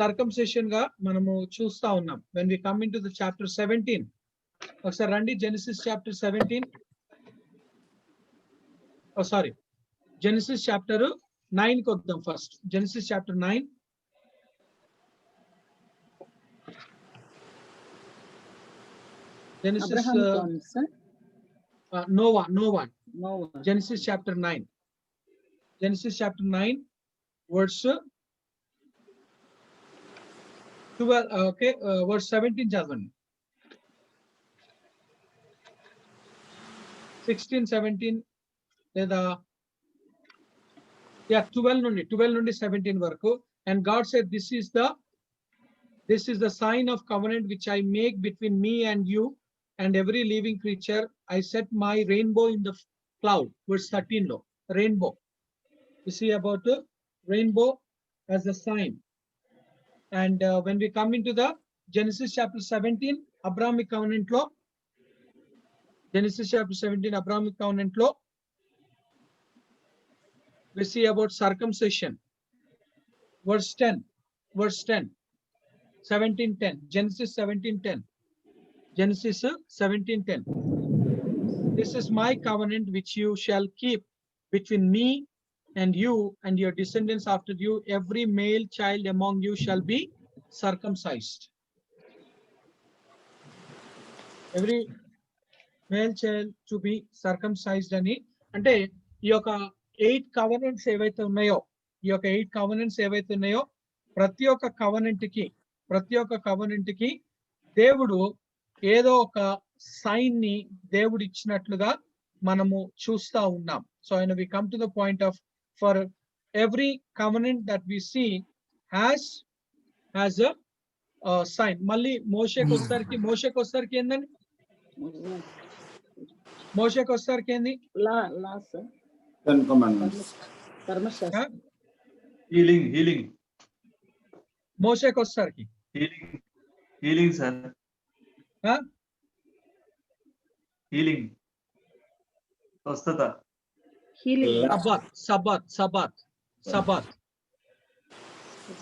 సర్కంసెషన్ గా మనము చూస్తా ఉన్నాం. when we come into the chapter 17, ఒకసారి రండి జెనసిస్ చాప్టర్ 17, జెనసిస్ చాప్టర్ 9 కి వద్దాం. First Genesis chapter 9, Genesis Noah Genesis chapter 9. Genesis chapter 9, verse 12. Okay, verse 17 చదవండి. 16, 17 లేదా 12 నుండి 17 వరకు. And God said, this is the sign of covenant which I make between me and you and every living creature. I set my rainbow in the cloud. Verse 13 లో rainbow. You see about rainbow as a sign. And when we come into the Genesis chapter 17, Abrahamic covenant law, Genesis chapter 17, Abrahamic covenant law, we see about circumcision. Verse 10, 17:10, Genesis 17:10. Genesis 17:10. This is my covenant which you shall keep between me and you and your descendants after you. Every male child among you shall be circumcised. Every male child to be circumcised అని అంటే ఈ యొక్క 8 covenants ఏవైతే ఉన్నాయో, ప్రతి ఒక్క covenant కి దేవుడు ఏదో ఒక సైన్ ని దేవుడు ఇచ్చినట్లుగా మనము చూస్తా ఉన్నాం. So when we come to the point of, for every covenant that we see has a sign. మళ్ళీ మోషేకి వస్తారికి ఏందండి? మోషేకి వస్తారికి ఏంది? Ten Commandments. healing మోషేకి వస్తారికి healing sir, healing స్వస్థత,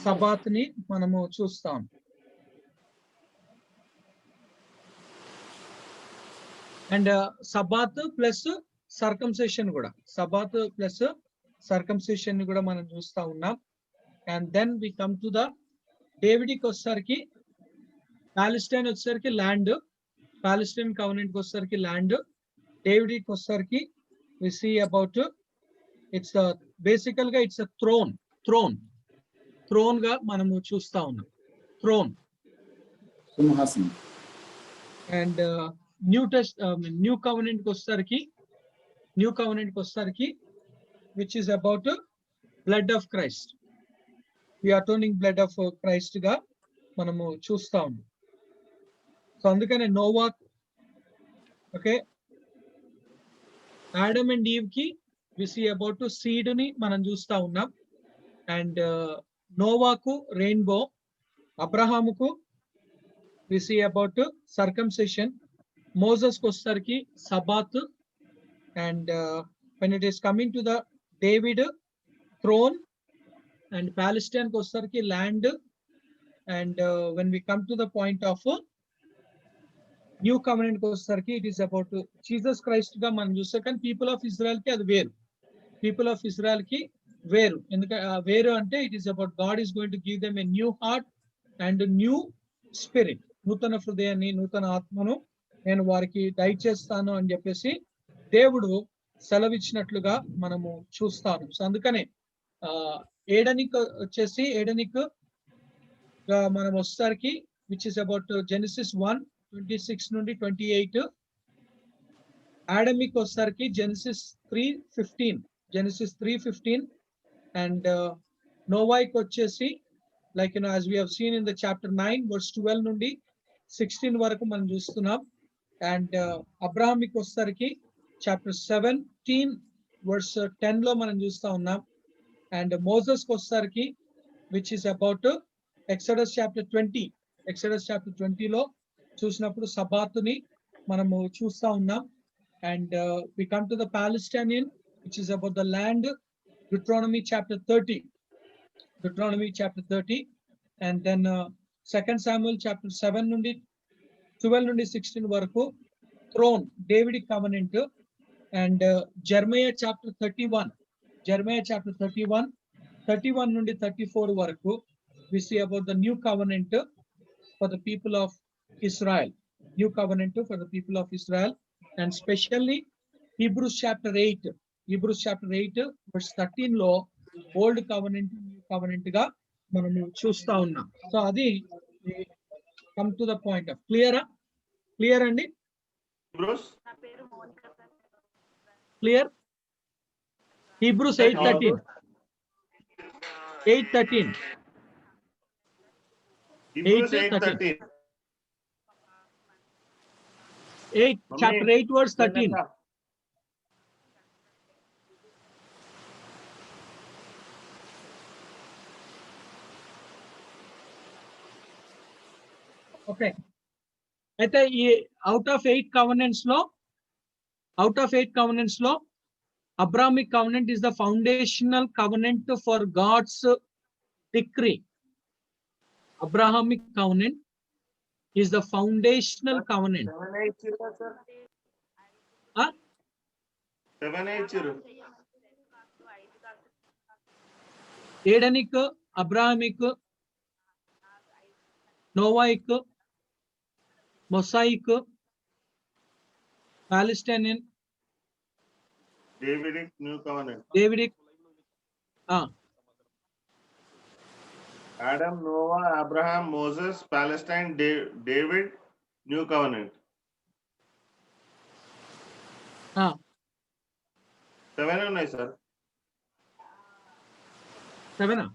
సబాత్ ని మనము చూస్తాం. అండ్ సబాత్ ప్లస్ సర్కంసెషన్ కూడా, ని కూడా మనం చూస్తా ఉన్నాం. And then we come to the డేవిడ్కి వచ్చేసరికి, పాలెస్టైన్ వచ్చేసరికి ల్యాండ్, పాలెస్టైన్ కవెనెంట్ కి వచ్చేసరికి ల్యాండ్, డేవిడ్కి వచ్చేసరికి we see about it's a basically it's a throne గా మనము చూస్తా ఉన్నాం. థ్రోన్. సింహాసనం. అండ్ న్యూ కవెనెంట్ కి వచ్చేసరికి which is about blood of Christ. We are turning blood of Christ గా మనము చూస్తా ఉన్నాం. సో అందుకనే Noah, okay, Adam and Eve కి we see about సీడ్ ని మనం చూస్తా ఉన్నాం. అండ్ నోవాకు రెయిన్బో, అబ్రహాముకు we see about circumcision, Moses కు వచ్చేసరికి Sabbath, and when it is coming to the David, throne, and Palestine కు వచ్చేసరికి land. And when we come to the point of new covenant కి వచ్చేసరికి it is about Jesus Christ గా మనం చూస్తే, కానీ పీపుల్ ఆఫ్ ఇజ్రాయెల్ కి అది వేరు. ఎందుకంటే వేరు అంటే it is about God is going to give them a new heart and a new spirit. నూతన హృదయాన్ని, నూతన ఆత్మను నేను వారికి దయచేస్తాను అని చెప్పేసి దేవుడు సెలవిచ్చినట్లుగా మనము చూస్తాను. సో అందుకనే ఏడనిక్ మనం వచ్చేసరికి విచ్ ఇస్ అబౌట్ జెనసిస్ 1:26 నుండి 28. ఆడమిక్ వచ్చేసరికి జెనసిస్ 3:15. అండ్ నోవాయిక్ వచ్చేసి like as we have seen in the chapter 9 verse 12 నుండి 16 వరకు మనం చూస్తున్నాం. అండ్ అబ్రహామిక్ వచ్చేసరికి chapter 17 verse 10 లో మనం చూస్తా ఉన్నాం. అండ్ మోసెస్ కి వచ్చేసరికి which is about Exodus chapter 20 లో చూసినప్పుడు సబాతుని మనము చూస్తా ఉన్నాం. And we come to the Palestinian, which is about the land, Deuteronomy chapter 30. Deuteronomy chapter 30. And then 2 Samuel chapter 7 నుండి 12 నుండి 16 వరకు throne, Davidic covenant. And Jeremiah chapter 31. Jeremiah chapter 31 నుండి 34 వరకు we see about the new covenant for the people of Israel. New covenant for the people of Israel. And especially Hebrews chapter 8. Hebrews chapter 8 verse 13 లో old covenant new covenant గా మనము చూస్తా ఉన్నాం. So అది come to the point of clear అండి. Hebrews? Clear. Hebrews 8:13. 8:13. Hebrews 8:13. 8:13. 8 chapter 8 verse 13. Okay. అయితే ఈ out of 8 covenants లో Abrahamic covenant is the foundational covenant for God's decree. Abrahamic covenant is the foundational covenant. 780. Adamic, Abrahamic, Noahic, Mosaic, Palestinian, Davidic new covenant. Davidic. Adam, Noah, Abraham, Moses, Palestine, David, new covenant. 7 ఉన్నాయి sir. 7.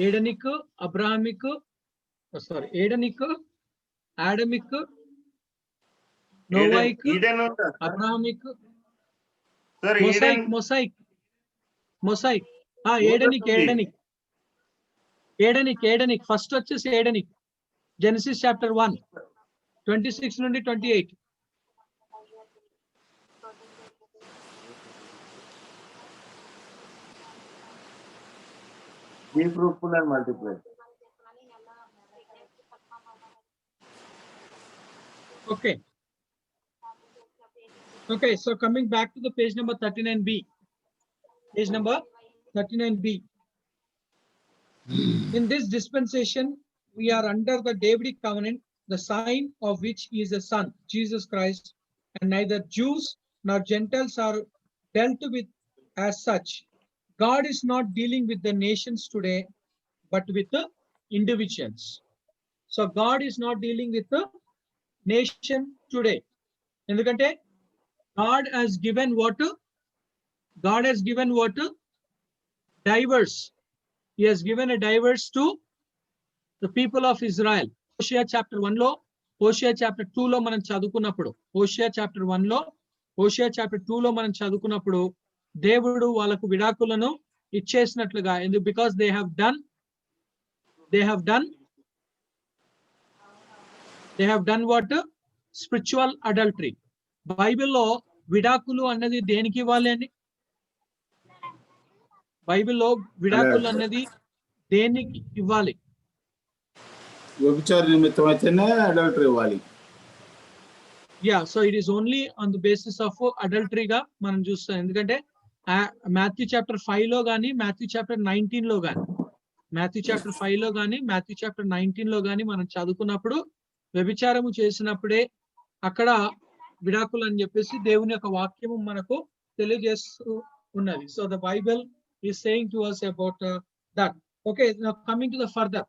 Adamic, Abrahamic, Adamic, Adamic, Noahic, Eden ఉంటుంది Abrahamic, sir. Mosaic. Adamic. First వచ్చేసి Adamic. Genesis chapter 1, 26 నుండి 28. Be fruitful and multiply. Okay, so coming back to the page number 39B. Page number 39B. In this dispensation, we are under the Davidic covenant, the sign of which is the Son, Jesus Christ, and neither Jews nor Gentiles are dealt with as such. God is not dealing with the nations today, but with the individuals. So God is not dealing with the nation today. ఎందుకంటే God has given what? Diverse. He has given a diverse to the people of Israel. Hosea chapter 1 లో, Hosea chapter 2 లో మనం చదువుకున్నప్పుడు, Hosea chapter 1 లో, Hosea chapter 2 లో మనం చదువుకున్నప్పుడు దేవుడు వాళ్ళకు విడాకులను ఇచ్చేసినట్లుగా, ఎందుకు? Because they have done what? Spiritual adultery. బైబిల్లో విడాకులు అన్నది దేనికి ఇవ్వాలి అండి? బైబిల్లో విడాకులు అన్నది దేనికి ఇవ్వాలి? వ్యభిచార నిమిత్తం అయితేనే అడల్టరీ ఇవ్వాలి. So it is only on the basis of adultery గా మనం చూస్తాం. ఎందుకంటే మాథ్యూ చాప్టర్ 5 లో కానీ, మాథ్యూ చాప్టర్ 19 లో కానీ, మాథ్యూ చాప్టర్ 5 లో కానీ, మాథ్యూ చాప్టర్ 19 లో కానీ మనం చదువుకున్నప్పుడు వ్యభిచారము చేసినప్పుడే అక్కడ విడాకులు అని చెప్పేసి దేవుని యొక్క వాక్యము మనకు తెలియజేస్తూ ఉన్నది. So the Bible is saying to us about that. Okay, now coming to the further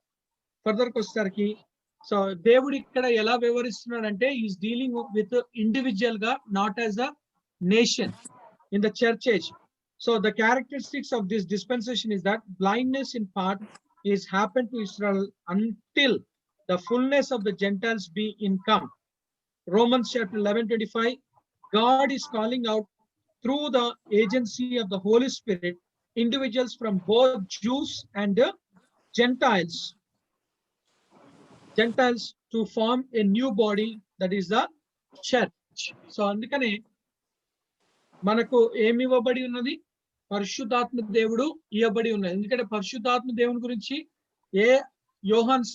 వచ్చేసరికి, సో దేవుడు ఇక్కడ ఎలా వివరిస్తున్నాడంటే, ఈస్ డీలింగ్ విత్ ఇండివిజువల్ గా, not as a nation in the church age. So the characteristics of this dispensation is that blindness in part is happened to Israel until the fullness of the Gentiles be in come. Romans chapter 11:25, God is calling out through the agency of the Holy Spirit individuals from both Jews and Gentiles to form a new body, that is the church. So అందుకనే మనకు ఏమి ఇవ్వబడి ఉన్నది? పరిశుద్ధాత్మ దేవుడు ఇవ్వబడి ఉన్నది. ఎందుకంటే పరిశుద్ధాత్మ దేవుని గురించి యోహాను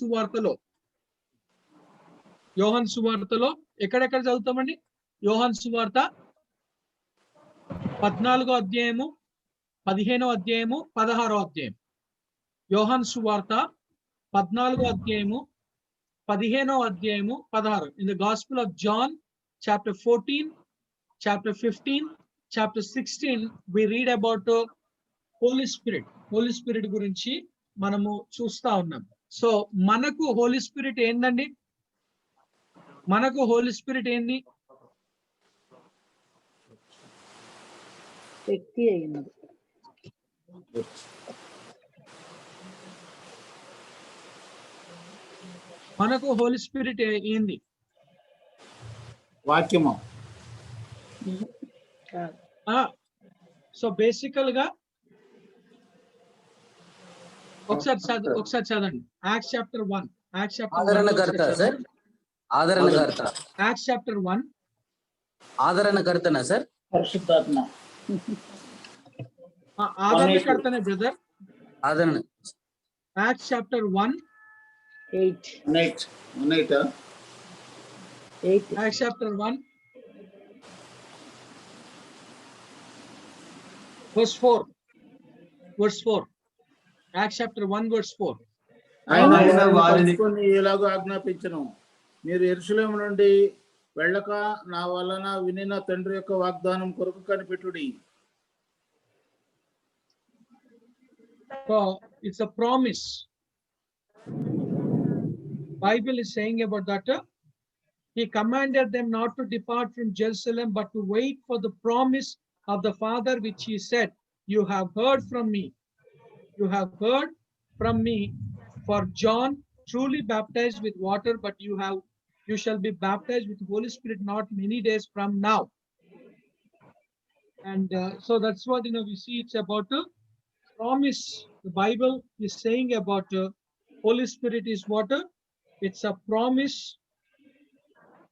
సువార్తలో ఎక్కడెక్కడ చదువుతామండి? యోహాను సువార్త 14వ అధ్యాయము, 15వ అధ్యాయము, 16వ అధ్యాయం. యోహాను సువార్త 14వ అధ్యాయము, 15వ అధ్యాయము, 16. In the Gospel of John, chapter 14, chapter 15, chapter 16, we read about Holy Spirit. Holy Spirit గురించి మనము చూస్తా ఉన్నాం. సో మనకు హోలీ స్పిరిట్ ఏందండి? మనకు హోలీ స్పిరిట్ ఏంది? శక్తి అయినది. మనకు హోలీ స్పిరిట్ ఏంది? వాక్యము. సో బేసికల్ గా ఒకసారి చదవండి. Acts chapter 1. Acts chapter 1. ఆదరణకర్త సార్, ఆదరణకర్త. Acts chapter 1. ఆదరణకర్తనా సార్? పరిశుద్ధాత్మ. ఆదరణకర్తనే బ్రదర్. ఆదరణ. Acts chapter 1. 8. Acts chapter 1, verse 4. Acts chapter 1, verse 4. ఆయన వారిని ఎలాగో ఆజ్ఞాపించను, మీరు యెరూషలేము నుండి వెళ్ళక నా వలన వినిన తండ్రి యొక్క వాగ్దానం కొరకు కనిపెట్టుడి. So it's a promise. Bible is saying about that. He commanded them not to depart from Jerusalem, but to wait for the promise of the Father, which he said, you have heard from me. You have heard from me. For John truly baptized with water, but you shall be baptized with the Holy Spirit not many days from now. And so that's what we see. It's about a promise. The Bible is saying about Holy Spirit is water. It's a promise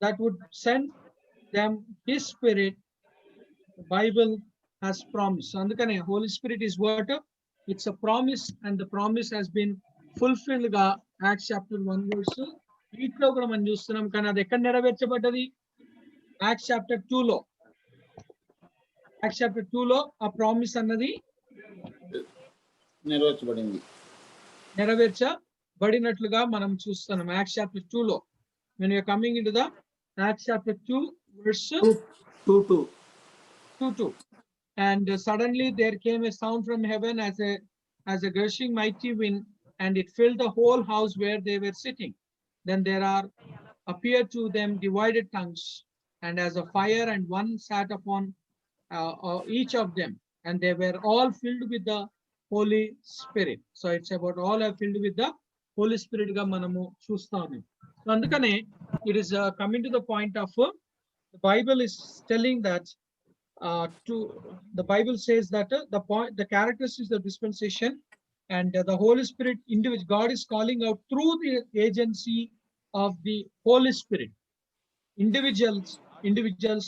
that would send them his spirit. The Bible has promised. So అందుకనే Holy Spirit is water. It's a promise, and the promise has been fulfilled గా Acts chapter 1 verse 8 లో కూడా మనం చూస్తున్నాం. కానీ అది ఎక్కడ నెరవేర్చబడ్డది? Acts chapter 2 లో. Acts chapter 2 లో ఆ ప్రామిస్ అన్నది నెరవేర్చబడినట్లుగా మనం చూస్తున్నాం. Acts chapter 2 లో. When you are coming into the Acts chapter 2 verse 2. And suddenly there came a sound from heaven as a gushing mighty wind, and it filled the whole house where they were sitting. Then there appeared to them divided tongues, and as a fire, and one sat upon each of them, and they were all filled with the Holy Spirit. So it's about all are filled with the Holy Spirit ga manamu chustanu. So andukane it is coming to the point of the Bible is telling that the Bible says that the characteristics of dispensation and the Holy Spirit, individual God is calling out through the agency of the Holy Spirit individuals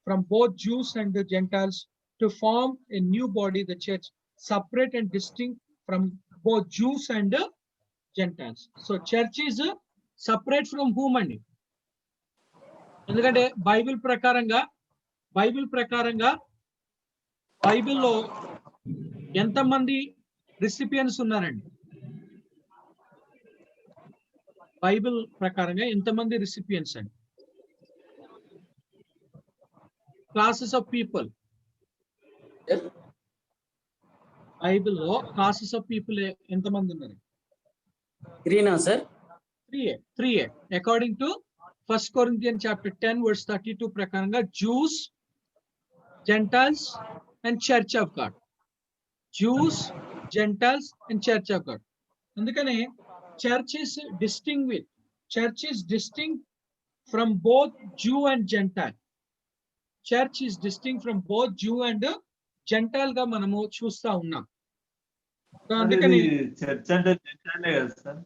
from both Jews and the Gentiles to form a new body, the church, separate and distinct from both Jews and the Gentiles. So church is separate from whom? అండి ఎందుకంటే Bible ప్రకారంగా బైబిల్లో ఎంతమంది recipients ఉన్నారండి? Bible ప్రకారంగా ఎంతమంది recipients అండి? Classes of people. బైబిల్లో క్లాసెస్ ఆఫ్ పీపుల్ ఎంతమంది ఉన్నారు? 3 sir. 3 according to 1 Corinthians chapter 10 verse 32 ప్రకారంగా Jews, Gentiles and Church of God. Jews, Gentiles and Church of God. అందుకనే church is distinct from both Jew and Gentile. Church is distinct from both Jew and Gentile గా మనము చూస్తా ఉన్నాం. అందుకని church అంటే జెంటైలే కదా sir?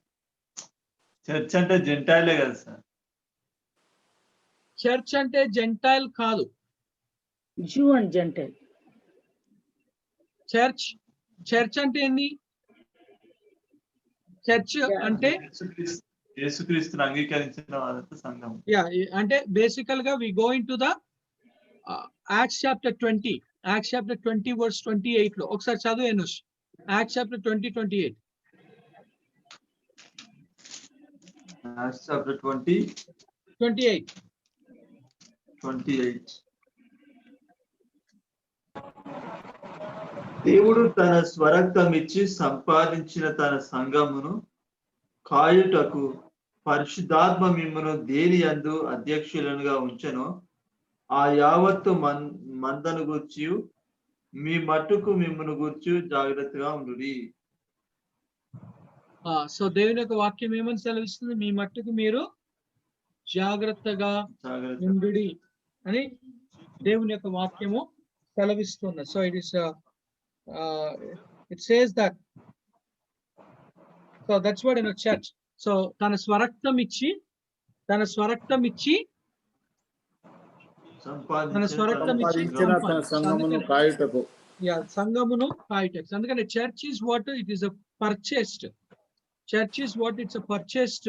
Church అంటే జెంటైలే కదా సార్. చర్చ్ అంటే జెంటైల్ కాదు. Zoo and gentile. చర్చ్ అంటే ఏంది? చర్చ్ అంటే యేసుక్రీస్తుని అంగీకరించిన వాళ్ళతో సంఘం. అంటే బేసికల్ గా we go into the Acts chapter 20. Acts chapter 20 verse 28 లో ఒకసారి చదువు ఎనుష్. Acts chapter 20 28. Acts chapter 20 28. దేవుడు తన స్వరక్తమిచ్చి సంపాదించిన తన సంఘమును కాయుటకు పరిశుద్ధాత్మ మిమ్మును దేని యందు అధ్యక్షులనుగా ఉంచెను, ఆ యావత్తు మందను గూర్చి మీ మట్టుకు మిమ్మును గూర్చి జాగ్రత్తగా ఉండుడి. సో దేవుని యొక్క వాక్యం ఏమని సెలవిస్తుంది? మీ మట్టుకు మీరు జాగ్రత్తగా ఉండుడి అని దేవుని యొక్క వాక్యము సెలవిస్తుంది. So it says that, so that's what in a church. So తన స్వరక్తం ఇచ్చి సంఘమును కాయుటకు. సంఘమును కాయుటకు. అందుకని church is what it is a purchased. Church is what it's a purchased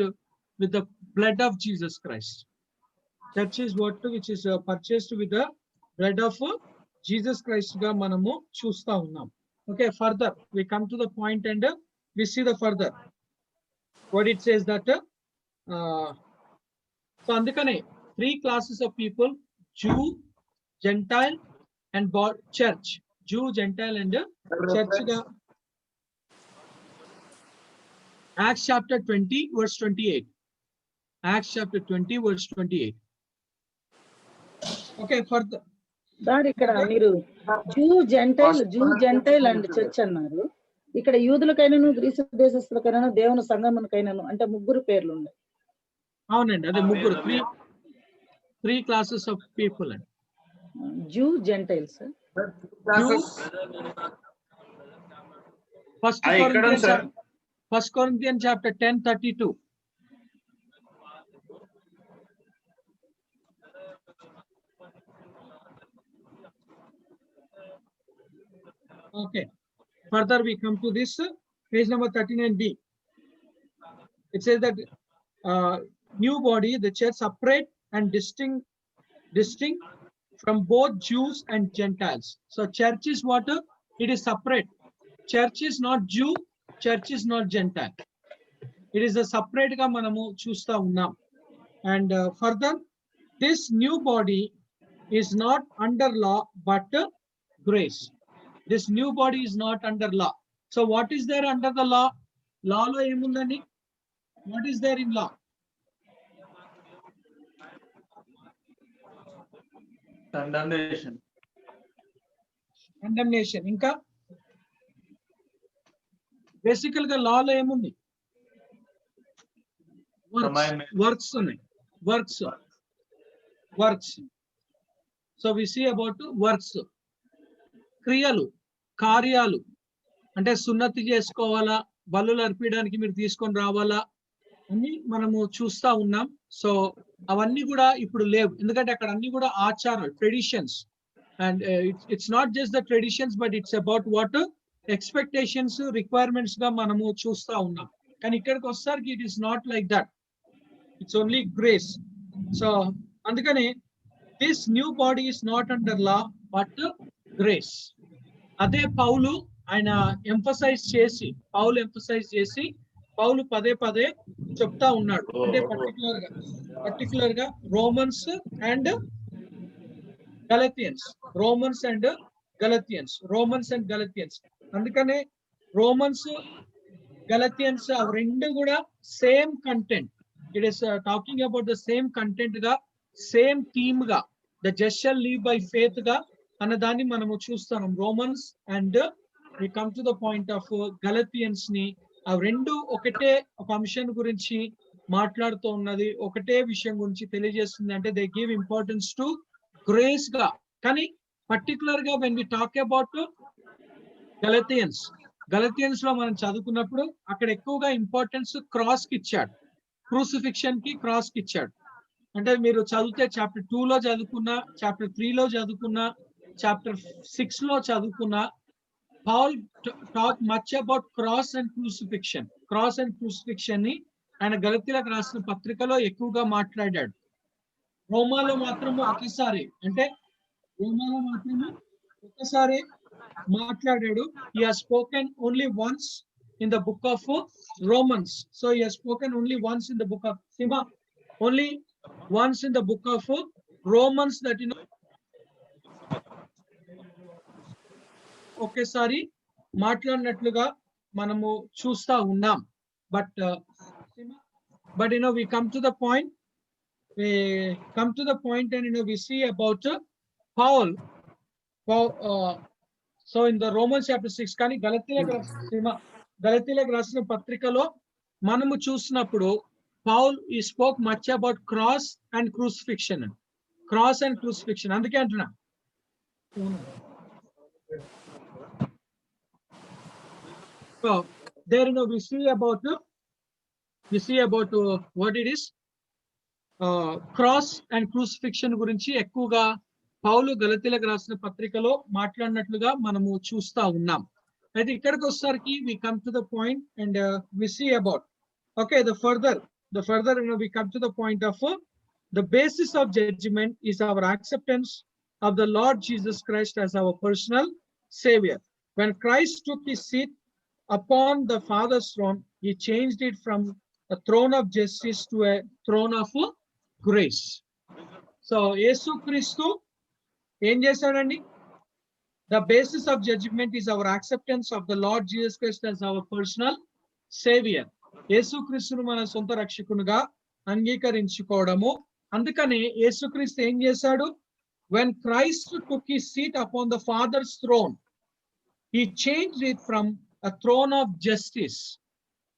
with the blood of Jesus Christ. Church is what which is purchased with the blood of Jesus Christ గా మనము చూస్తా ఉన్నాం. Okay, further we come to the point and we see the further what it says that so అందుకనే 3 classes of people: Jew, Gentile and church. Jew, Gentile and church గా Acts chapter 20 verse 28. Acts chapter 20 verse 28. Okay, further. Sir ఇక్కడ మీరు zoo gentile and church అన్నారు. ఇక్కడ యూదులకైనాను Greece దేశస్తులకైనాను దేవుని సంఘమునకైనాను అంటే ముగ్గురు పేర్లు ఉన్నాయి. అవునండి, అదే ముగ్గురు. 3 classes of people అండి. Zoo gentile sir. First Corinthians chapter 10:32. Okay, further we come to this page number 39b. It says that new body, the church, separate and distinct from both Jews and Gentiles. So church is what? It is separate. Church is not Jew, church is not Gentile. It is a separate ga manamu chusta unnam. And further, this new body is not under law but grace. This new body is not under law. So what is there under the law? Law lo emundani? What is there in law? Condemnation. Inka బేసికల్ గా లాలో ఏముంది? Works. So we see about works. క్రియలు, కార్యాలు అంటే సున్నతి చేసుకోవాలా, బలులు అర్పించడానికి మీరు తీసుకొని రావాలా అని మనము చూస్తా ఉన్నాం. సో అవన్నీ కూడా ఇప్పుడు లేవు, ఎందుకంటే అక్కడ అన్ని కూడా ఆచారాలు, traditions. And it's not just the traditions but it's about what expectations, requirements గా మనము చూస్తా ఉన్నాం. కానీ ఇక్కడికి వచ్చేసరికి it is not like that, it's only grace. So అందుకని this new body is not under law but grace. అదే పౌలు ఆయన ఎంఫసైజ్ చేసి పౌలు పదే చెప్తా ఉన్నాడు. అంటే పర్టికులర్ గా రోమన్స్ అండ్ గలతియన్స్. అందుకనే రోమన్స్, గలతియన్స్ అవి రెండు కూడా same content. It is talking about the same content గా, సేమ్ థీమ్ గా, the just shall live by faith గా అన్నదాన్ని మనము చూస్తాం. Romans and we come to the point of Galatians ని. అవి రెండు ఒకటే ఒక అంశం గురించి మాట్లాడుతూ ఉన్నది, ఒకటే విషయం గురించి తెలియజేస్తుంది. అంటే they give importance to grace గా. కానీ పర్టికులర్ గా వెన్ వి టాక్ అబౌట్ గలతియన్స్ లో మనం చదువుకున్నప్పుడు అక్కడ ఎక్కువగా ఇంపార్టెన్స్ క్రాస్ కి ఇచ్చాడు. క్రూసిఫిక్షన్ కి క్రాస్ కి ఇచ్చాడు. అంటే మీరు చదివితే చాప్టర్ 2 లో చదువుకున్న, చాప్టర్ 3 లో చదువుకున్న, చాప్టర్ 6 లో చదువుకున్న, Paul talk much about cross and crucifixion. Cross and crucifixion ని ఆయన గలతీలకు రాసిన పత్రికలో ఎక్కువగా మాట్లాడాడు. రోమాలో మాత్రము ఒకసారి, అంటే రోమాలో మాత్రము ఒకసారి మాట్లాడాడు. He has spoken only once in the book of Romans. So he has spoken only once in the book of Sima, only once in the book of Romans, that you know ఒకేసారి మాట్లాడినట్లుగా మనము చూస్తా ఉన్నాం. But you know we come to the point and you know we see about Paul. So in the Romans chapter 6 కానీ గలతీలకు రాసిన పత్రికలో మనము చూసినప్పుడు Paul he spoke much about cross and crucifixion. Cross and crucifixion, అందుకే అంటున్నా. So there you know we see about what it is, cross and crucifixion గురించి ఎక్కువగా పౌలు గలతీలకు రాసిన పత్రికలో మాట్లాడినట్లుగా మనము చూస్తా ఉన్నాం. అయితే ఇక్కడికి వచ్చేసరికి we come to the point and we see about, okay, the further you know we come to the point of the basis of judgment is our acceptance of the Lord Jesus Christ as our personal savior. When Christ took his seat upon the Father's throne, he changed it from a throne of justice to a throne of grace. So Yesu Christu ఏం చేశాడండి? The basis of judgment is our acceptance of the Lord Jesus Christ as our personal savior. యేసుక్రీస్తును మన సొంత రక్షకునిగా అంగీకరించుకోవడము. అందుకని యేసుక్రీస్తు ఏం చేశాడు? When Christ took his seat upon the Father's throne, he changed it from a throne of justice.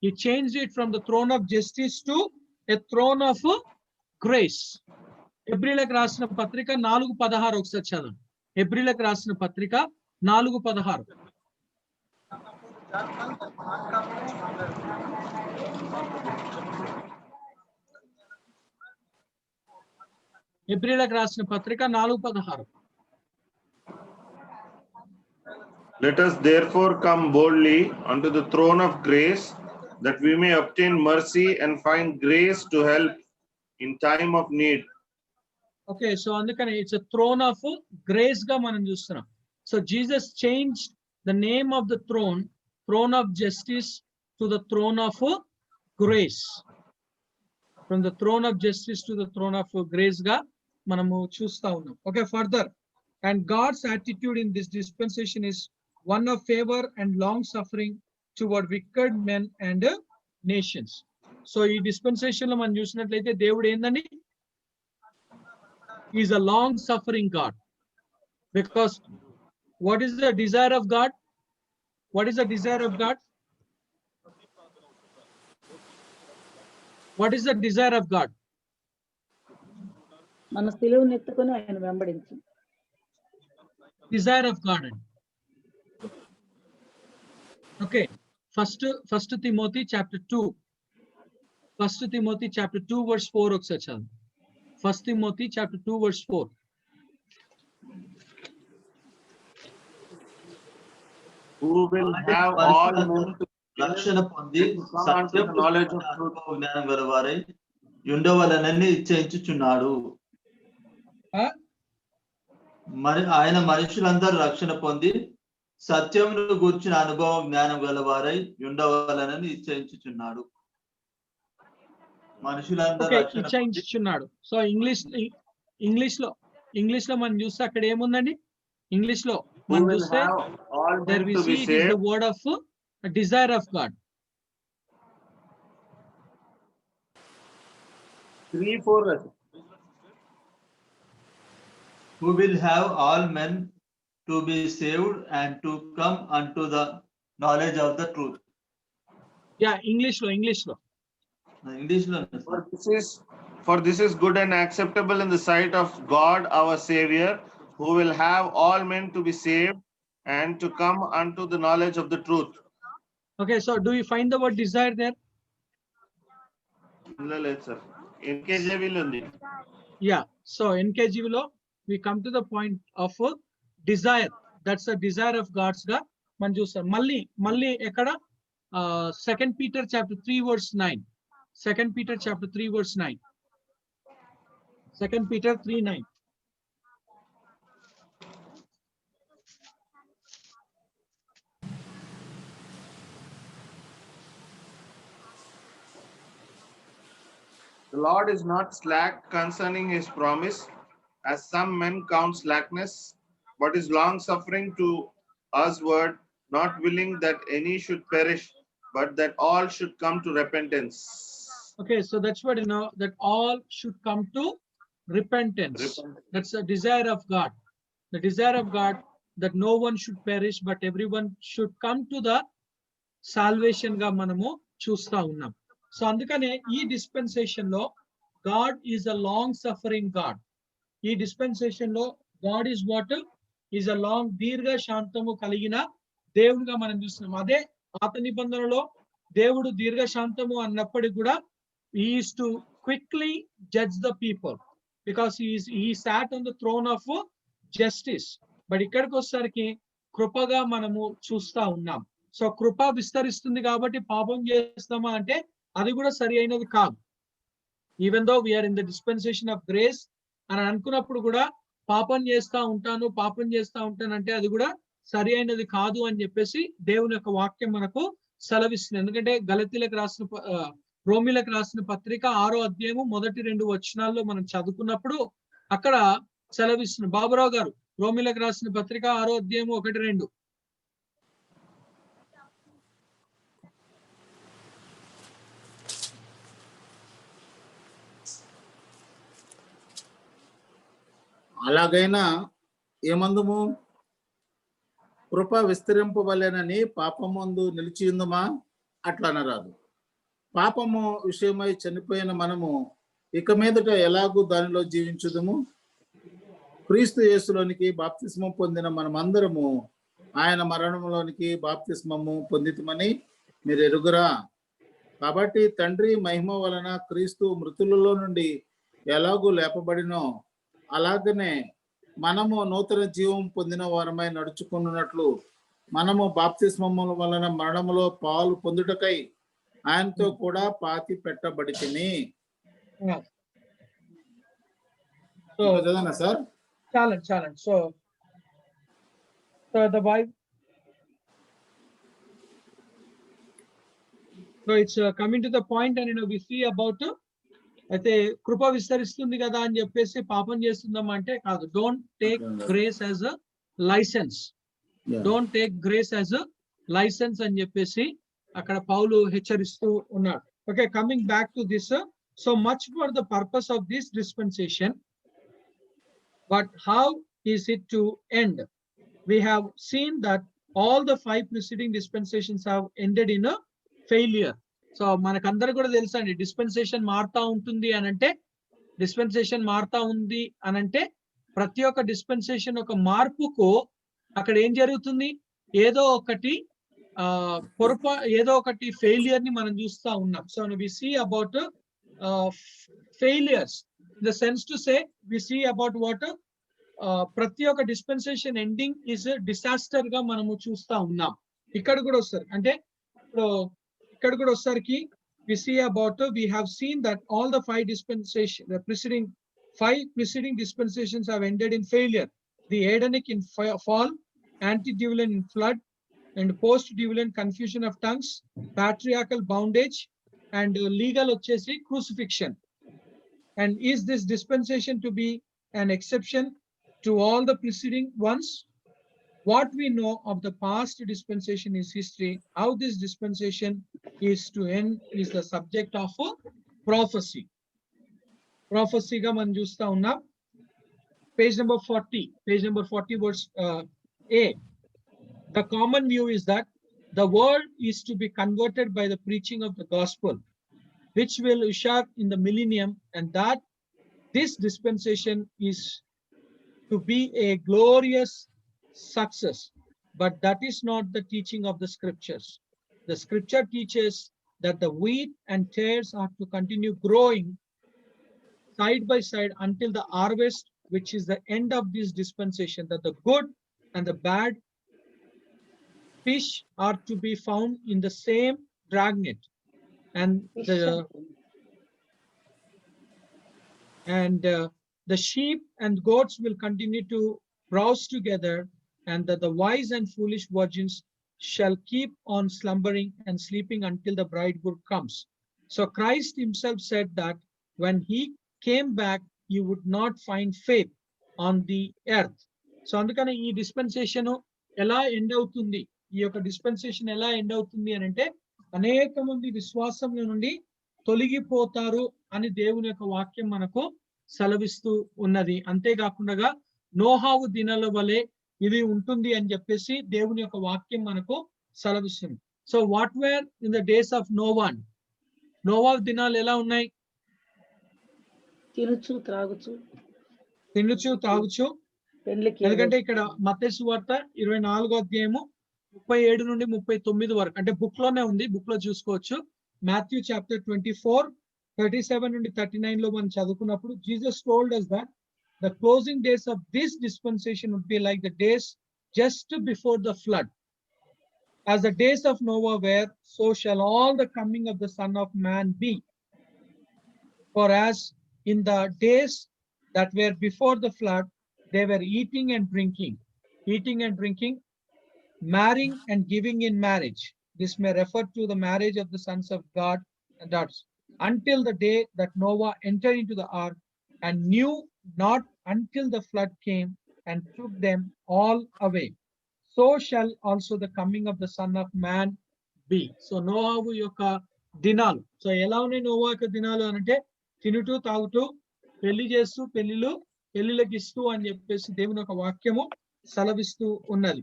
He changed it from the throne of justice to a throne of grace. హెబ్రీలకు రాసిన పత్రిక 4:16 ఒకసారి చదవండి. హెబ్రీలకు రాసిన పత్రిక 4:16. హెబ్రీలకు రాసిన పత్రిక 4:16. Let us therefore come boldly unto the throne of grace, that we may obtain mercy and find grace to help in time of need. Okay, so అందుకని it's a throne of grace గా మనం చూస్తున్నాం. So Jesus changed the name of the throne of justice to the throne of grace. From the throne of justice to the throne of grace గా మనము చూస్తా ఉన్నాం. Okay, further, and God's attitude in this dispensation is one of favor and long suffering toward wicked men and nations. So ఈ dispensation లో మనం చూసినట్లయితే దేవుడు ఏందండి? He is a long suffering God, because what is the desire of God? What is the desire of God? What is the desire of God? మన సిలువను ఎత్తుకొని ఆయన వెంబడించు. Desire of God. Okay, first Timothy chapter 2. 1 Timothy chapter 2 verse 4 ఒకసారి చదవండి. 1 Timothy chapter 2 verse 4. Who will have all men to రక్షణ పొంది సత్యపు knowledge of జ్ఞానం గల వారై ఉండవలనని నిశ్చయించుచున్నాడు. మరి ఆయన మనుషులందరూ రక్షణ పొంది సత్యమును గూర్చిన అనుభవం జ్ఞానం గల వారై ఉండవలనని నిశ్చయించుచున్నాడు. మనుషులందరూ నిశ్చయించుచున్నాడు. సో ఇంగ్లీష్ లో మనం చూస్తే అక్కడ ఏముందండి? ఇంగ్లీష్ లో మనం చూస్తే there we see it is the word of a desire of God. 3:4. Who will have all men to be saved and to come unto the knowledge of the truth. Yeah, English lo. For this is good and acceptable in the sight of God our Savior, who will have all men to be saved and to come unto the knowledge of the truth. Okay, so do you find the word desire there? ఇందులో లేదు sir, ఎన్కేజేబీలో ఉంది. Yeah. So NKJV లో we come to the point of desire. That's the desire of God's గా మనం చూస్తాం. మళ్ళీ ఎక్కడ 2 Peter chapter 3 verse 9. 2 Peter chapter 3 verse 9. 2 Peter 3:9. The Lord is not slack concerning his promise, as some men count slackness, but is long suffering to usward, not willing that any should perish, but that all should come to repentance. Okay, so that's what that all should come to repentance. That's the desire of God. The desire of God that no one should perish, but everyone should come to the salvation గా మనము చూస్తా ఉన్నాం. So అందుకనే ఈ dispensation లో God is a long suffering God. ఈ dispensation లో God is what is a long దీర్ఘ శాంతము కలిగిన దేవుడిగా మనం చూస్తున్నాం. అదే పాత నిబంధనలో దేవుడు దీర్ఘ శాంతము అన్నప్పటికీ కూడా is to quickly judge the people because he sat on the throne of justice. But ఇక్కడికి వచ్చేసరికి కృపగా మనము చూస్తా ఉన్నాం. సో కృప విస్తరిస్తుంది కాబట్టి పాపం చేస్తామా అంటే అది కూడా సరి అయినది కాదు. Even though we're in the dispensation of grace అని అనుకున్నప్పుడు కూడా పాపం చేస్తా ఉంటానంటే అది కూడా సరి అయినది కాదు అని చెప్పేసి దేవుని యొక్క వాక్యం మనకు సెలవిస్తుంది. ఎందుకంటే రోమిలకు రాసిన పత్రిక 6వ అధ్యాయము మొదటి 2 వచనాల్లో మనం చదువుకున్నప్పుడు అక్కడ సెలవిస్తుంది. బాబురావు గారు రోమిలకు రాసిన పత్రిక 6వ అధ్యాయము 1-2. అలాగైనా ఏమందుము, కృప విస్తరింపవలెనని పాపమందు నిలిచి ఉందమా? అట్లా అనరాదు. పాపము విషయమై చనిపోయిన మనము ఇక మీదట ఎలాగూ దానిలో జీవించుదుము? క్రీస్తు యేసులోనికి బాప్తిస్మం పొందిన మనమందరము ఆయన మరణంలోనికి బాప్తిస్మము పొందితమని మీరు ఎరుగురా. కాబట్టి తండ్రి మహిమ వలన క్రీస్తు మృతులలో నుండి ఎలాగూ లేపబడినో అలాగనే మనము నూతన జీవం పొందిన వారమై నడుచుకున్నట్లు మనము బాప్తిస్మముల వలన మరణములో పాలు పొందుటకై ఆయనతో కూడా పాతి పెట్టబడితిని. సార్ చాలండి. So the Bible, so it's coming to the point, and we see about అయితే కృప విస్తరిస్తుంది కదా అని చెప్పేసి పాపం చేస్తుందాం అంటే కాదు. Don't take grace as a licence. Don't take grace as a licence అని చెప్పేసి అక్కడ పౌలు హెచ్చరిస్తూ ఉన్నాడు. Okay, coming back to this. So much for the purpose of this dispensation, but how is it to end? We have seen that all the 5 preceding dispensations have ended in a failure. So మనకందరూ కూడా తెలుసండి, dispensation మారుతా ఉంటుంది అనంటే, dispensation మారుతా ఉంది అనంటే ప్రతి ఒక్క డిస్పెన్సేషన్ ఒక మార్పుకు అక్కడ ఏం జరుగుతుంది? ఏదో ఒకటి ఫెయిలియర్ ని మనం చూస్తా ఉన్నాం. So we see about failures in the sense to say we see about what ప్రతి ఒక్క డిస్పెన్సేషన్ ఎండింగ్ ఇస్ డిసాస్టర్ గా మనము చూస్తా ఉన్నాం. ఇక్కడ కూడా వస్తారు అంటే ఇక్కడ కూడా వచ్చేసరికి we see about we have seen that all the 5 dispensation, the preceding 5 preceding dispensations have ended in failure. The Adamic in fall, antediluvian in flood, and post-diluvian confusion of tongues, patriarchal bondage, and legal వచ్చేసి crucifixion. And is this dispensation to be an exception to all the preceding ones? What we know of the past dispensation is history. How this dispensation is to end is the subject of a prophecy. Prophecy ga man chusta unna. Page number 40 verse A. The common view is that the world is to be converted by the preaching of the gospel, which will usher in the millennium, and that this dispensation is to be a glorious success. But that is not the teaching of the scriptures. The scripture teaches that the wheat and tares are to continue growing side by side until the harvest, which is the end of this dispensation, that the good and the bad fish are to be found in the same dragnet, and the sheep and goats will continue to browse together, and that the wise and foolish virgins shall keep on slumbering and sleeping until the bridegroom comes. So Christ himself said that when he came back, he would not find faith on the earth. So అందుకని ఈ dispensation ఎలా end అవుతుంది, ఈ యొక్క dispensation ఎలా end అవుతుంది అని అంటే, అనేక మంది విశ్వాసం నుండి తొలగిపోతారు అని దేవుని యొక్క వాక్యం మనకు సెలవిస్తూ ఉన్నది. అంతేకాకుండా నోహావు దినాల వలె ఇది ఉంటుంది అని చెప్పేసి దేవుని యొక్క వాక్యం మనకు సెలవిస్తుంది. So what were in the days of Noah, Noah దినాలు ఎలా ఉన్నాయి? తినుచు త్రాగుచు, ఎందుకంటే ఇక్కడ మత్తయి సువార్త 24వ అధ్యాయము 37 నుండి 39 వరకు, అంటే బుక్ లోనే ఉంది, బుక్ లో చూసుకోవచ్చు. మాథ్యూ చాప్టర్ 24 37 నుండి 39 లో మనం చదువుకున్నప్పుడు, Jesus told us that the closing days of this dispensation would be like the days just before the flood. As the days of Noah were, so shall all the coming of the Son of Man be. For as in the days that were before the flood, they were eating and drinking, marrying and giving in marriage. This may refer to the marriage of the sons of God and daughters, until the day that Noah entered into the ark, and knew not until the flood came and took them all away. So shall also the coming of the Son of Man be. So నోవాహు యొక్క దినాలు, so ఎలా ఉన్నాయి Noah యొక్క దినాలు అంటే, తినుటూ తాగుతూ పెళ్లి చేస్తూ పెళ్లిళ్ళకి ఇస్తూ అని చెప్పేసి దేవుని యొక్క వాక్యము సెలవిస్తూ ఉన్నది.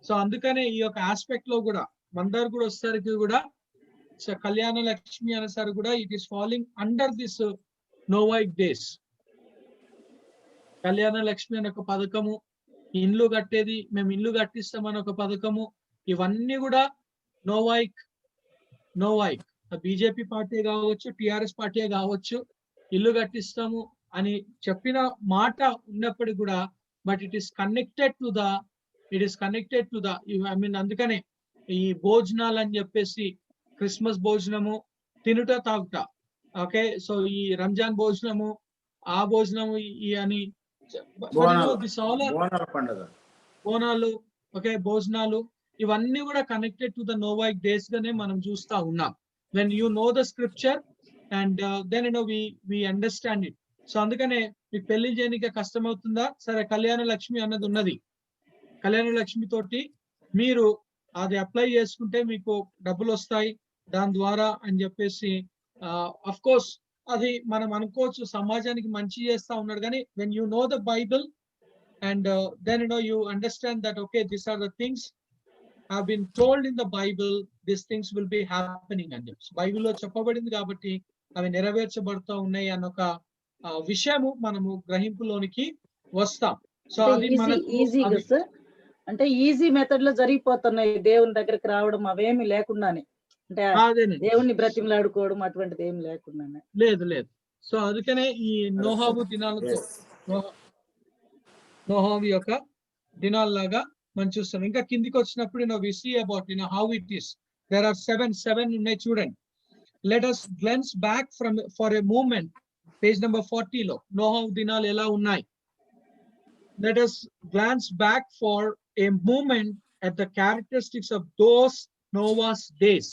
సో అందుకనే ఈ యొక్క ఆస్పెక్ట్ లో కూడా మందరు కూడా వచ్చేసరికి కూడా కళ్యాణ లక్ష్మి అనేసరికి కూడా it is following under this Noahic days. Kalyana Lakshmi అనే ఒక పథకము, ఇండ్లు కట్టేది, మేము ఇల్లు కట్టిస్తామని ఒక పథకము, ఇవన్నీ కూడా నోవాయిక్ బీజేపీ పార్టీ కావచ్చు, టిఆర్ఎస్ పార్టీ కావచ్చు, ఇల్లు కట్టిస్తాము అని చెప్పిన మాట ఉన్నప్పటికీ కూడా, but it is connected to the I mean అందుకనే ఈ భోజనాలు అని చెప్పేసి, క్రిస్మస్ భోజనము, తినుట తాగుట, ఓకే, సో ఈ రంజాన్ భోజనము, ఆ భోజనము ఈ అని బోనాలు, ఓకే, భోజనాలు, ఇవన్నీ కూడా connected to the Noahic days గానే మనం చూస్తా ఉన్నాం. When you know the scripture and then we understand it. So అందుకనే మీకు పెళ్లి చేయడానికి కష్టం అవుతుందా, సరే కళ్యాణ లక్ష్మి అన్నది ఉన్నది, కళ్యాణ లక్ష్మి తోటి మీరు అది అప్లై చేసుకుంటే మీకు డబ్బులు వస్తాయి దాని ద్వారా అని చెప్పేసి, అఫ్ కోర్స్ అది మనం అనుకోవచ్చు సమాజానికి మంచి చేస్తా ఉన్నాడు, కానీ when you know the Bible and then you understand that okay these are the things have been told in the Bible, these things will be happening అని చెప్పి బైబిల్లో చెప్పబడింది కాబట్టి అవి నెరవేర్చబడుతూ ఉన్నాయి అన్న ఒక విషయము మనము గ్రహింపులోనికి వస్తాం. సో అది ఈజీగా సార్, అంటే ఈజీ మెథడ్ లో జరిగిపోతున్నాయి, దేవుని దగ్గరికి రావడం అవేమి లేకుండానే, అంటే దేవుణ్ణి బ్రతిమలాడుకోవడం అటువంటిది ఏమి లేకుండానే లేదు. సో అందుకనే ఈ నోహాబు దినాలతో, నోహాబు యొక్క దినాల్లాగా మనం చూస్తాం. ఇంకా కిందికి వచ్చినప్పుడు we see about how it is. There are seven ఉన్నాయి చూడండి. Let us glance back for a moment, page number 40 లో నోహాబు దినాలు ఎలా ఉన్నాయి. Let us glance back for a moment at the characteristics of those Noah's days,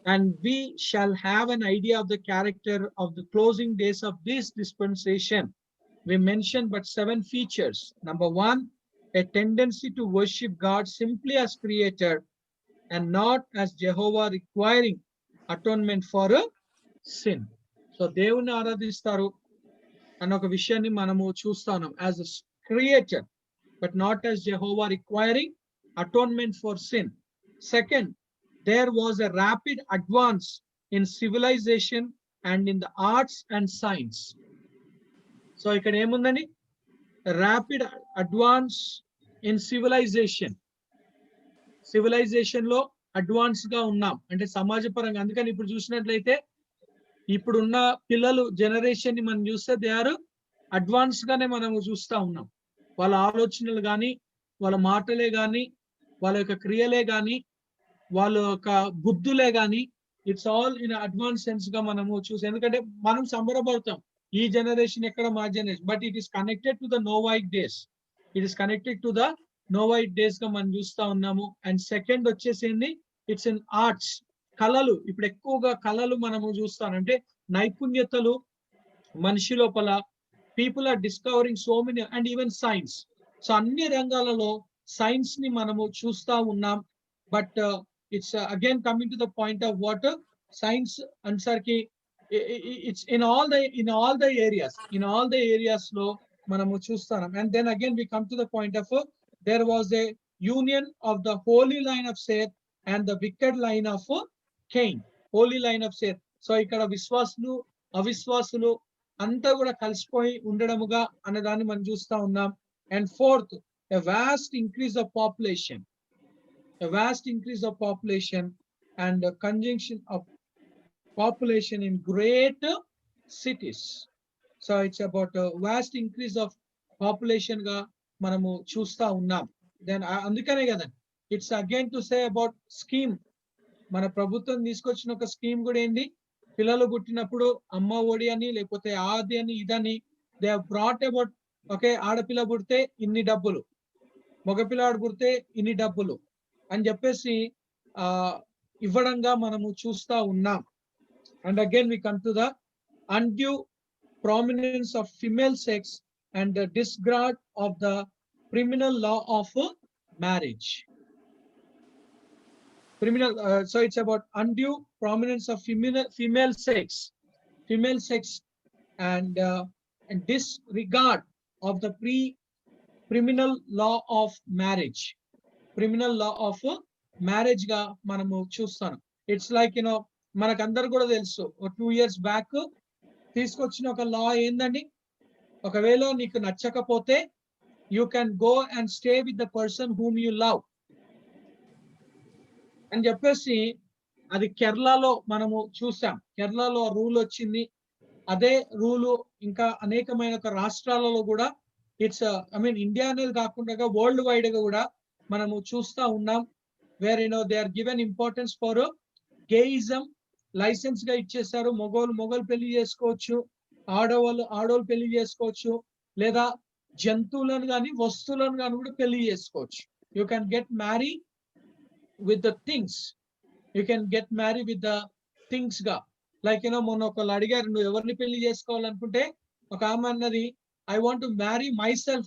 and we shall have an idea of the character of the closing days of this dispensation. We mentioned but 7 features. Number 1, a tendency to worship God simply as creator and not as Jehovah, requiring atonement for a sin. So దేవుని ఆరాధిస్తారు అన్న ఒక విషయాన్ని మనము చూస్తాం, as a creator but not as Jehovah, requiring atonement for sin. Second, there was a rapid advance in civilization and in the arts and science. So ఇక్కడ ఏముందని, rapid advance in civilization లో అడ్వాన్స్ గా ఉన్నాం, అంటే సమాజ పరంగా. అందుకని ఇప్పుడు చూసినట్లయితే ఇప్పుడున్న పిల్లలు జనరేషన్ ని మనం చూస్తే దే ఆర్ అడ్వాన్స్ గానే మనము చూస్తా ఉన్నాం. వాళ్ళ ఆలోచనలు కానీ, వాళ్ళ మాటలే కానీ, వాళ్ళ యొక్క క్రియలే కానీ, వాళ్ళ యొక్క బుద్ధులే కానీ, it's all in advance sense గా మనము చూసి, ఎందుకంటే మనం సంబరపడతాం ఈ జనరేషన్ ఎక్కడ మా generation, but it is connected to the Noahite days. It is connected to the Noahite days గా మనం చూస్తా ఉన్నాము. అండ్ సెకండ్ వచ్చేసింది ఇట్స్ ఇన్ ఆర్ట్స్, కళలు. ఇప్పుడు ఎక్కువగా కళలు మనము చూస్తానంటే నైపుణ్యతలు మనిషి లోపల, people are discovering so many, and even science. So అన్ని రంగాలలో సైన్స్ ని మనము చూస్తా ఉన్నాం. But it's again coming to the point of what science answerకి it's in all the areas లో మనము చూస్తాం. And then again we come to the point of there was a union of the holy line of Seth and the wicked line of Cain. Holy line of Seth. So ఇక్కడ విశ్వాసులు అవిశ్వాసులు అంతా కూడా కలిసిపోయి ఉండడముగా అనే దాన్ని మనం చూస్తా ఉన్నాం. And fourth, a vast increase of population and a conjunction of population in great cities. So it's about a vast increase of population ga manamu chusta unnam. Then andukane kada it's again to say about scheme. మన ప్రభుత్వం తీసుకొచ్చిన ఒక scheme కూడా ఏంటి, పిల్లలు పుట్టినప్పుడు అమ్మ ఒడి అని, లేకపోతే ఆది అని, ఇదని they have brought about. Okay, ఆడపిల్ల పుడితే ఇన్ని డబ్బులు, మగపిల్లాడు పుడితే ఇన్ని డబ్బులు అని చెప్పేసి ఇవ్వడంగా మనము చూస్తా ఉన్నాం. And again we come to the undue prominence of female sex and the disregard of the criminal law of marriage. So it's about undue prominence of female sex and disregard of the criminal law of marriage. Criminal law of marriage ga manamu చూస్తాను. It's like మనకందరు కూడా తెలుసు 2 years back తీసుకొచ్చిన ఒక లా ఏందండి, ఒకవేళ నీకు నచ్చకపోతే you can go and stay with the person whom you love అని చెప్పేసి, అది కేరళలో మనము చూసాం. కేరళలో రూల్ వచ్చింది. అదే రూలు ఇంకా అనేకమైన రాష్ట్రాలలో కూడా ఇట్స్ ఇండియా అనేది కాకుండా వరల్డ్ వైడ్ గా కూడా మనము చూస్తా ఉన్నాం. Where they are given importance for gayism. License గా ఇచ్చేసారు. మొగోలు పెళ్లి చేసుకోవచ్చు, ఆడవాళ్ళు పెళ్లి చేసుకోవచ్చు, లేదా జంతువులను కానీ వస్తువులను కానీ కూడా పెళ్లి చేసుకోవచ్చు. You can get marry with the things. You can get married with the things ga. Like మొన్న ఒకళ్ళు అడిగారు, నువ్వు ఎవరిని పెళ్లి చేసుకోవాలనుకుంటే ఒక ఆమె అన్నది, I want to marry myself.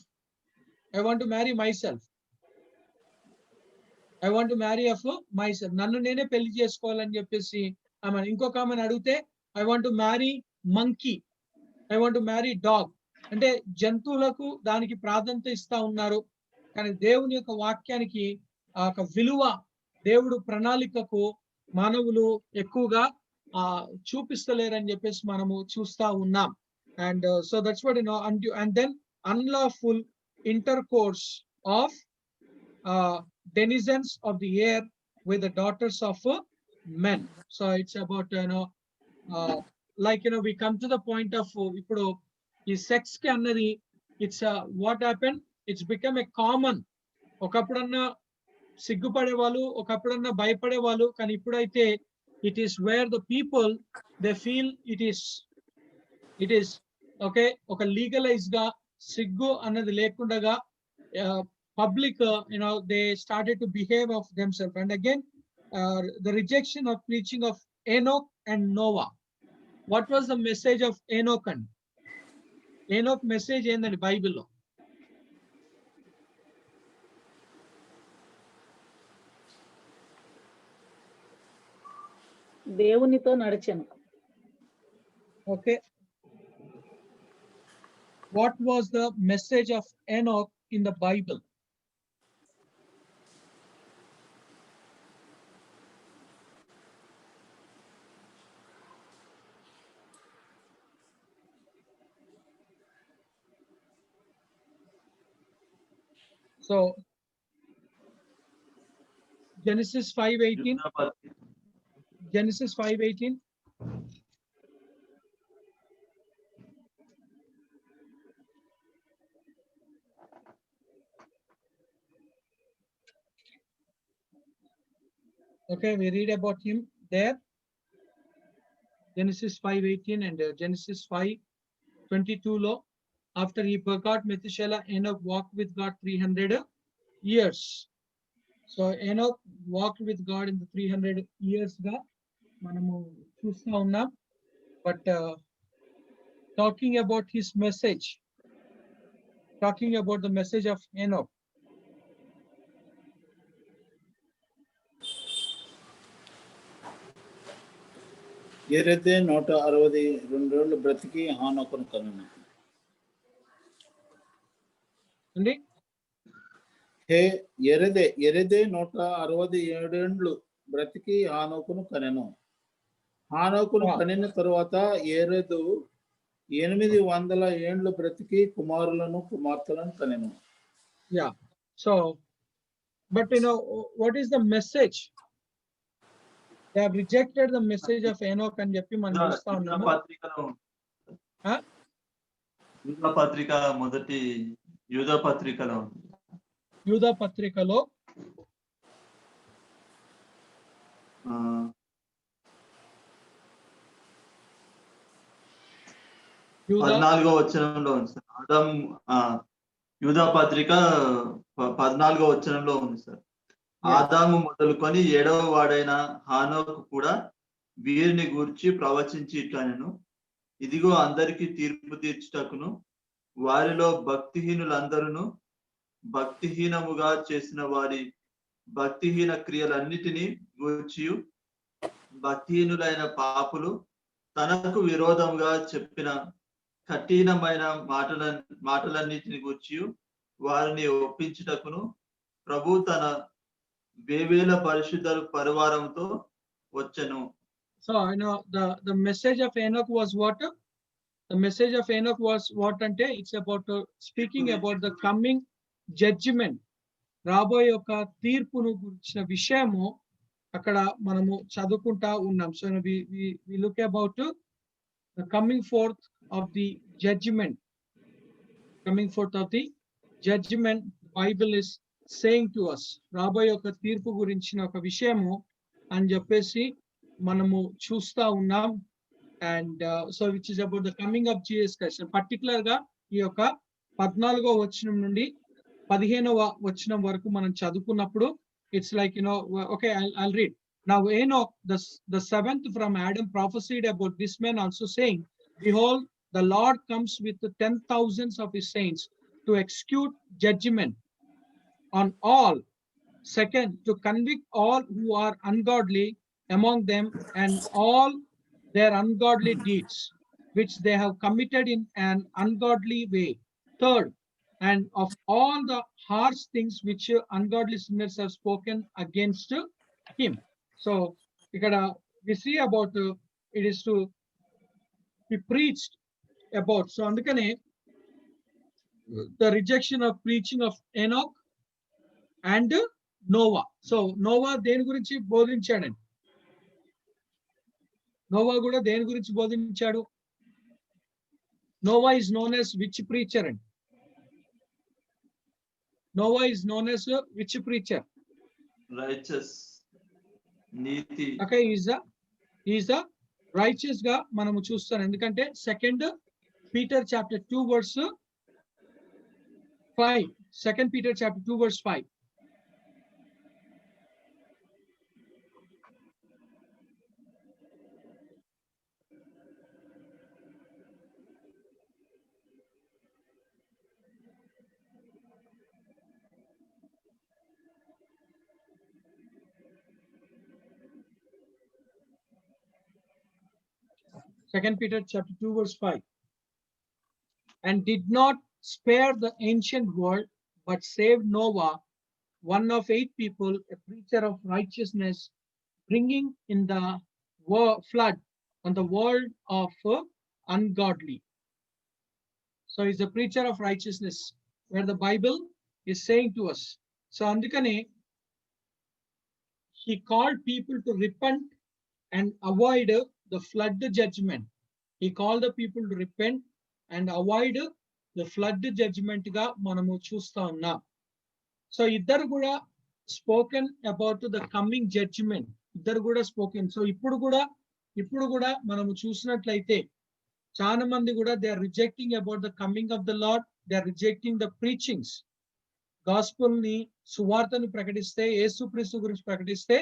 నన్ను నేనే పెళ్లి చేసుకోవాలని చెప్పేసి ఆమె. ఇంకొక ఆమెను అడిగితే I want to marry monkey, I want to marry dog. అంటే జంతువులకు దానికి ప్రాధాన్యత ఇస్తా ఉన్నారు. కానీ దేవుని యొక్క వాక్యానికి ఆ యొక్క విలువ, దేవుడు ప్రణాళికకు మానవులు ఎక్కువగా చూపిస్తలేరని చెప్పేసి మనము చూస్తా ఉన్నాం. And so that's what and then unlawful intercourse of denizens of the air with the daughters of men. So it's about we come to the point of ఇప్పుడు ఈ సెక్స్ కి అన్నది it's what happen, it's become a common. ఒకప్పుడన్నా సిగ్గుపడే వాళ్ళు, ఒకప్పుడన్నా భయపడే వాళ్ళు, కానీ ఇప్పుడైతే it is where the people they feel it is okay. ఒక లీగలైజ్ గా సిగ్గు అన్నది లేకుండా public they started to behave of themselves. And again the rejection of preaching of Enoch and Noah. What was the message of Enoch? And Enoch message ఏందండి బైబిల్లో? దేవునితో నడిచెను. Okay, what was the message of Enoch in the Bible? So Genesis 5:18. Genesis 5:18. Okay, we read about him there. Genesis 5:18 and Genesis 5:22 law. After he begot Methuselah, Enoch walked with God 300 years. So Enoch walked with God in the 300 years ga manamu chusta unnam. But talking about his message, talking about the message of Enoch. ఏరైతే 162 ఏళ్ళు బ్రతికి హానోకును కనును. అండి ఎరెదే 167 ఏండ్లు బ్రతికి హానోకును కనెను. హానోకును కనిన తరువాత ఏరెదు 800 ఏండ్లు బ్రతికి కుమారులను కుమార్తెలను కనెను. Yeah. So, but you know, what is the message? They have rejected the message of Enoch and చెప్పి మనం చూస్తా ఉన్నాము. యూదా పత్రిక మొదటి యూదా పత్రికలో యూదా పత్రికలో 14వ వచనంలో ఉంది సార్. యూదా పత్రిక 14వ వచనంలో ఉంది సార్. ఆదాము మొదలుకొని 7వ వాడైన హానోకు కూడా వీరిని గూర్చి ప్రవచించి ఇట్లనెను, ఇదిగో అందరికీ తీర్పు తీర్చుటకును వారిలో భక్తిహీనులందరూ భక్తిహీనముగా చేసిన వారి భక్తిహీన క్రియలన్నిటినీ గూర్చి భక్తిహీనులైన పాపులు తనకు విరోధంగా చెప్పిన కఠినమైన మాటలన్నిటిని గూర్చి వారిని ఒప్పించుటకును ప్రభు తన వేవేల పరిశుద్ధ పరివారంతో వచ్చెను. So I know the message of Enoch was what? The message of Enoch was what ante it's about speaking about the coming judgment. రాబోయే యొక్క తీర్పును గురించిన విషయము అక్కడ మనము చదువుకుంటా ఉన్నాం. So we look about the coming forth of the judgment. Coming forth of the judgment, Bible is saying to us. రాబోయే యొక్క తీర్పు గురించిన ఒక విషయము అని చెప్పేసి మనము చూస్తా ఉన్నాం. And so which is about the coming of Jesus Christ. Particular గా ఈ యొక్క 14వ వచనం నుండి 15వ వచనం వరకు మనం చదువుకున్నప్పుడు it's like, you know, okay, I'll read. Now Enoch, the seventh from Adam, prophesied about this man also, saying, behold, the Lord comes with the 10,000s of his saints to execute judgment on all. Second, to convict all who are ungodly among them and all their ungodly deeds, which they have committed in an ungodly way. Third, and of all the harsh things which ungodly sinners have spoken against him. So, we see about it is to be preached about. So, andukane the rejection of preaching of Enoch and Noah. So, Noah దేని గురించి బోధించాడండి? Noah కూడా దేని గురించి బోధించాడు? Noah is known as which preacher? And Noah is known as which preacher? Righteous. NITI. Okay, he's a righteous గా మనము చూస్తాం. ఎందుకంటే 2 Peter chapter 2 verse 5. 2 Peter chapter 2 verse 5. Second Peter chapter 2 verse 5. And did not spare the ancient world, but saved Noah, one of 8 people, a preacher of righteousness, bringing in the flood on the world of ungodly. So he's a preacher of righteousness, where the Bible is saying to us. So andukane he called people to repent and avoid the flood judgment. He called the people to repent and avoid the flood judgment గా మనము చూస్తా ఉన్నాం. So ఇద్దరు కూడా spoken about the coming judgement. ఇద్దరు కూడా spoken. So ఇప్పుడు కూడా మనము చూసినట్లయితే చాలా మంది కూడా they are rejecting about the coming of the Lord. They are rejecting the preachings. Gospel ని, సువార్తను ప్రకటిస్తే, యేసుక్రీస్తు గురించి ప్రకటిస్తే,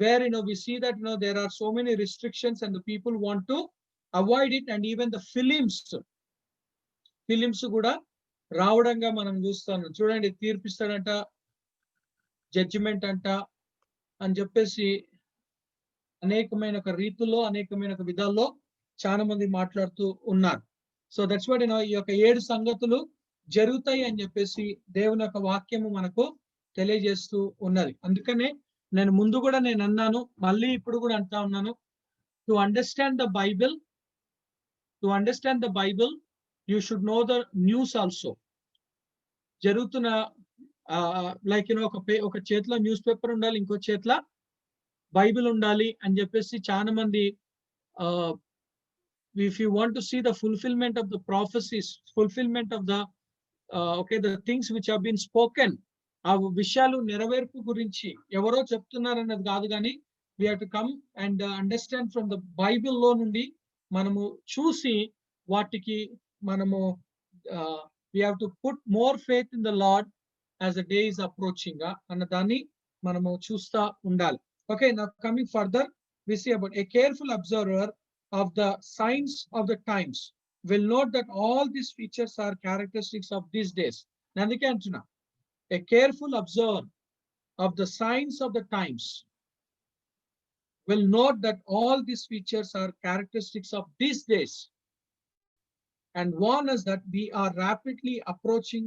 where we see that there are so many restrictions and the people want to avoid it, and even the films కూడా రావడంగా మనం చూస్తాం. చూడండి, తీర్పిస్తాడంట, జడ్జిమెంట్ అంట అని చెప్పేసి అనేకమైన ఒక రీతుల్లో, అనేకమైన ఒక విధాల్లో చాలా మంది మాట్లాడుతూ ఉన్నారు. సో దట్స్ వాట్ ఈ యొక్క 7 సంగతులు జరుగుతాయి అని చెప్పేసి దేవుని యొక్క వాక్యము మనకు తెలియజేస్తూ ఉన్నది. అందుకనే నేను ముందు కూడా నేను అన్నాను, మళ్ళీ ఇప్పుడు కూడా అంటా ఉన్నాను, to understand the Bible you should know the news also. జరుగుతున్న లైక్ ఒక చేతిలో న్యూస్ పేపర్ ఉండాలి, ఇంకో చేతిలో బైబిల్ ఉండాలి అని చెప్పేసి చాలా మంది if you want to see the fulfillment of the prophecies, fulfillment of the the things which have been spoken, ఆ విషయాలు నెరవేర్పు గురించి ఎవరో చెప్తున్నారన్నది కాదు, కానీ we have to come and understand from the Bible లో నుండి మనము చూసి వాటికి మనము we have to put more faith in the Lord as the day is approaching అన్న దాన్ని మనము చూస్తా ఉండాలి. Okay, now coming further, we see about a careful observer of the signs of the times will note that all these features are characteristics of these days. Nandike antuna, a careful observer of the signs of the times will note that all these features are characteristics of these days and warn us that we are rapidly approaching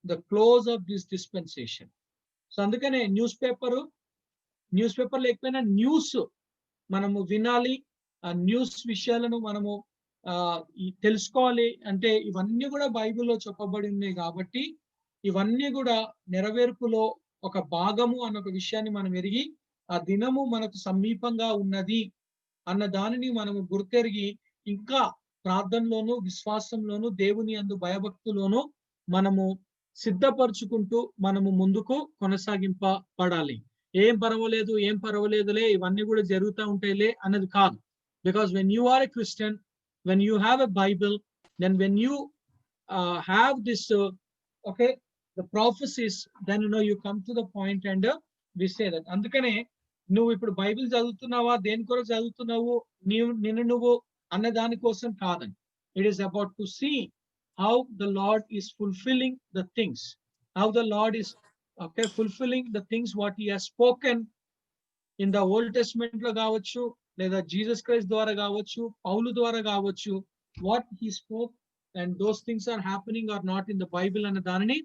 the close of this dispensation. So andukane newspaper lekapena news manamu vinali, ఆ news విషయాలను మనము తెలుసుకోవాలి అంటే ఇవన్నీ కూడా బైబిల్లో చెప్పబడి ఉన్నాయి. కాబట్టి ఇవన్నీ కూడా నెరవేర్పులో ఒక భాగము అన్న ఒక విషయాన్ని మనం ఎరిగి, ఆ దినము మనకు సమీపంగా ఉన్నది అన్న దానిని మనము గుర్తెరిగి, ఇంకా ప్రార్థనలోను, విశ్వాసంలోను, దేవుని యందు భయభక్తులోను మనము సిద్ధపరచుకుంటూ మనము ముందుకు కొనసాగింపబడాలి. ఏం పర్వాలేదులే, ఇవన్నీ కూడా జరుగుతూ ఉంటాయిలే అన్నది కాదు. Because when you are a Christian, when you have a Bible, then when you have this, the prophecies, then you come to the point and we say that. Andukane నువ్వు ఇప్పుడు బైబిల్ చదువుతున్నావా, దేని కొరకు చదువుతున్నావు, నిన్ను నువ్వు అన్న దాని కోసం కాదని. It is about to see how the Lord is fulfilling the things, how the Lord is fulfilling the things what he has spoken in the Old Testament లో కావచ్చు, లేదా జీసస్ క్రైస్ట్ ద్వారా కావచ్చు, పౌలు ద్వారా కావచ్చు, what he spoke and those things are happening or not in the Bible అనే దానిని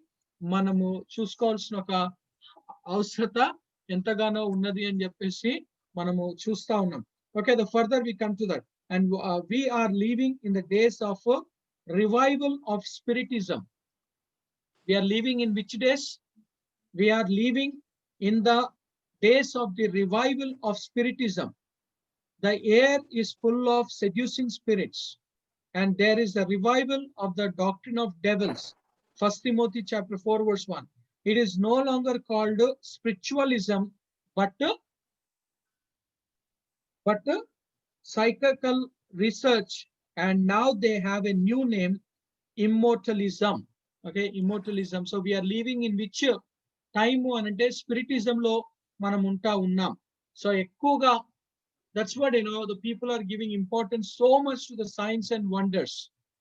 మనము చూసుకోవాల్సిన ఒక అవసరత ఎంతగానో ఉన్నది అని చెప్పేసి మనము చూస్తా ఉన్నాం. Okay, the further we come to that and we are living in the days of revival of spiritism. We are living in which days? We are living in the days of the revival of spiritism. The air is full of seducing spirits, and there is a revival of the doctrine of devils. 1 Timothy chapter 4 verse 1. It is no longer called spiritualism, but psychical research, and now they have a new name, immortalism. Okay, immortalism. So we are living in which time anante spiritism lo మనం ఉంటా ఉన్నాం. So ఎక్కువగా that's what the people are giving importance so much to the signs and wonders.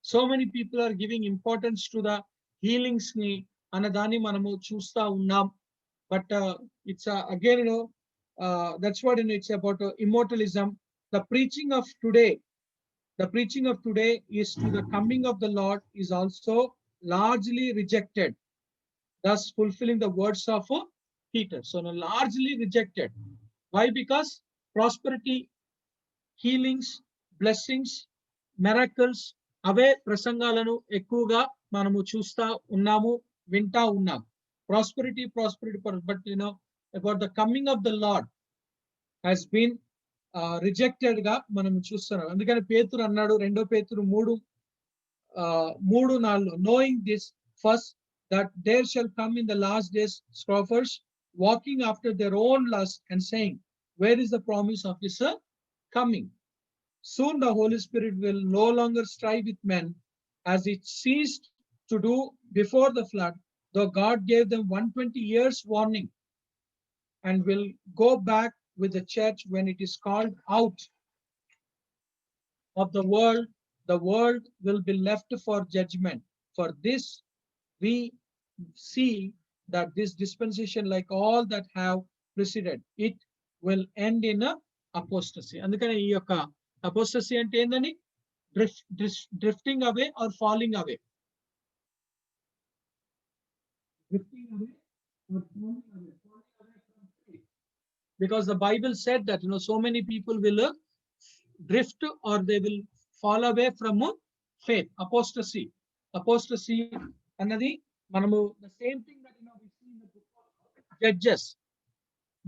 So many people are giving importance to the healings ni anadani manamu chusta unnam. But it's again that's what it's about immortalism. The preaching of today is to the coming of the Lord is also largely rejected, thus fulfilling the words of Peter. So largely rejected. Why? Because prosperity, healings, blessings, miracles, అవే ప్రసంగాలను ఎక్కువగా మనము చూస్తా ఉన్నాము, వింటా ఉన్నాం. Prosperity, but about the coming of the Lord, has been rejected గా మనం చూస్తున్నాం. అందుకని పేతురు అన్నాడు 2 పేతురు 3:4 knowing this first that there shall come in the last days scoffers walking after their own lust and saying where is the promise of his coming. Soon the Holy Spirit will no longer strive with men as it ceased to do before the flood, though God gave them 120 years warning, and will go back with the church when it is called out of the world will be left for judgment. For this we see that this dispensation, like all that have preceded, it will end in a apostasy. అందుకని ఈ యొక్క apostasy అంటే ఏందని? Drifting away are falling away. Drifting away or falling away. Because the Bible said that so many people will drift or they will fall away from faith. Apostasy అన్నది మనము the same thing that we see in the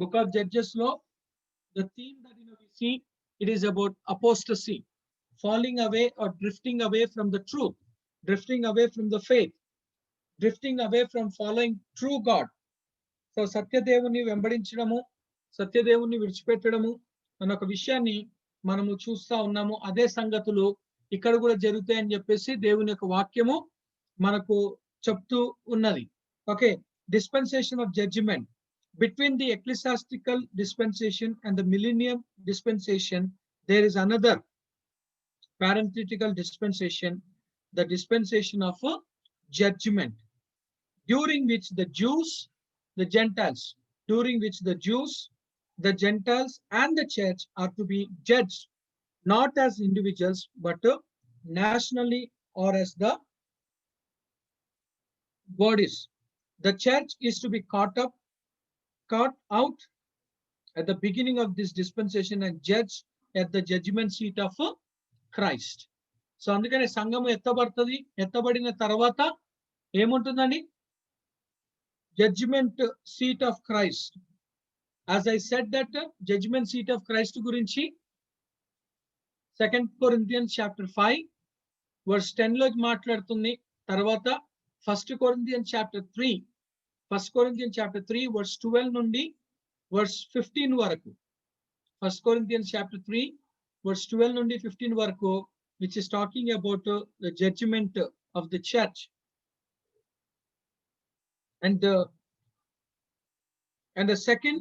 book of Judges లో the theme that we see, it is about apostasy, falling away or drifting away from the truth, drifting away from the faith, drifting away from following true God. So సత్యదేవుని వెంబడించడము, సత్యదేవుని విడిచిపెట్టడము అన్న ఒక విషయాన్ని మనము చూస్తా ఉన్నాము. అదే సంగతులు ఇక్కడ కూడా జరుగుతాయని చెప్పేసి దేవుని యొక్క వాక్యము మనకు చెప్తూ ఉన్నది. Okay, dispensation of judgment. Between the ecclesiastical dispensation and the millennium dispensation, there is another parenthetical dispensation, the dispensation of judgment, during which the Jews, the Gentiles, the Gentiles and the church are to be judged, not as individuals, but nationally or as the bodies. The church is to be caught out at the beginning of this dispensation and judged at the judgment seat of Christ. So అందుకనే సంఘము ఎత్తబడిన తర్వాత ఏముంటుందండి? Judgement seat of Christ. As I said that judgment seat of Christ గురించి 2 Corinthians chapter 5 verse 10 లో మాట్లాడుతుంది. తర్వాత 1 Corinthians chapter 3 verse 12 నుండి verse 15 వరకు, 1 Corinthians chapter 3 verse 12 నుండి 15 వరకు, which is talking about the judgment of the church. And the second,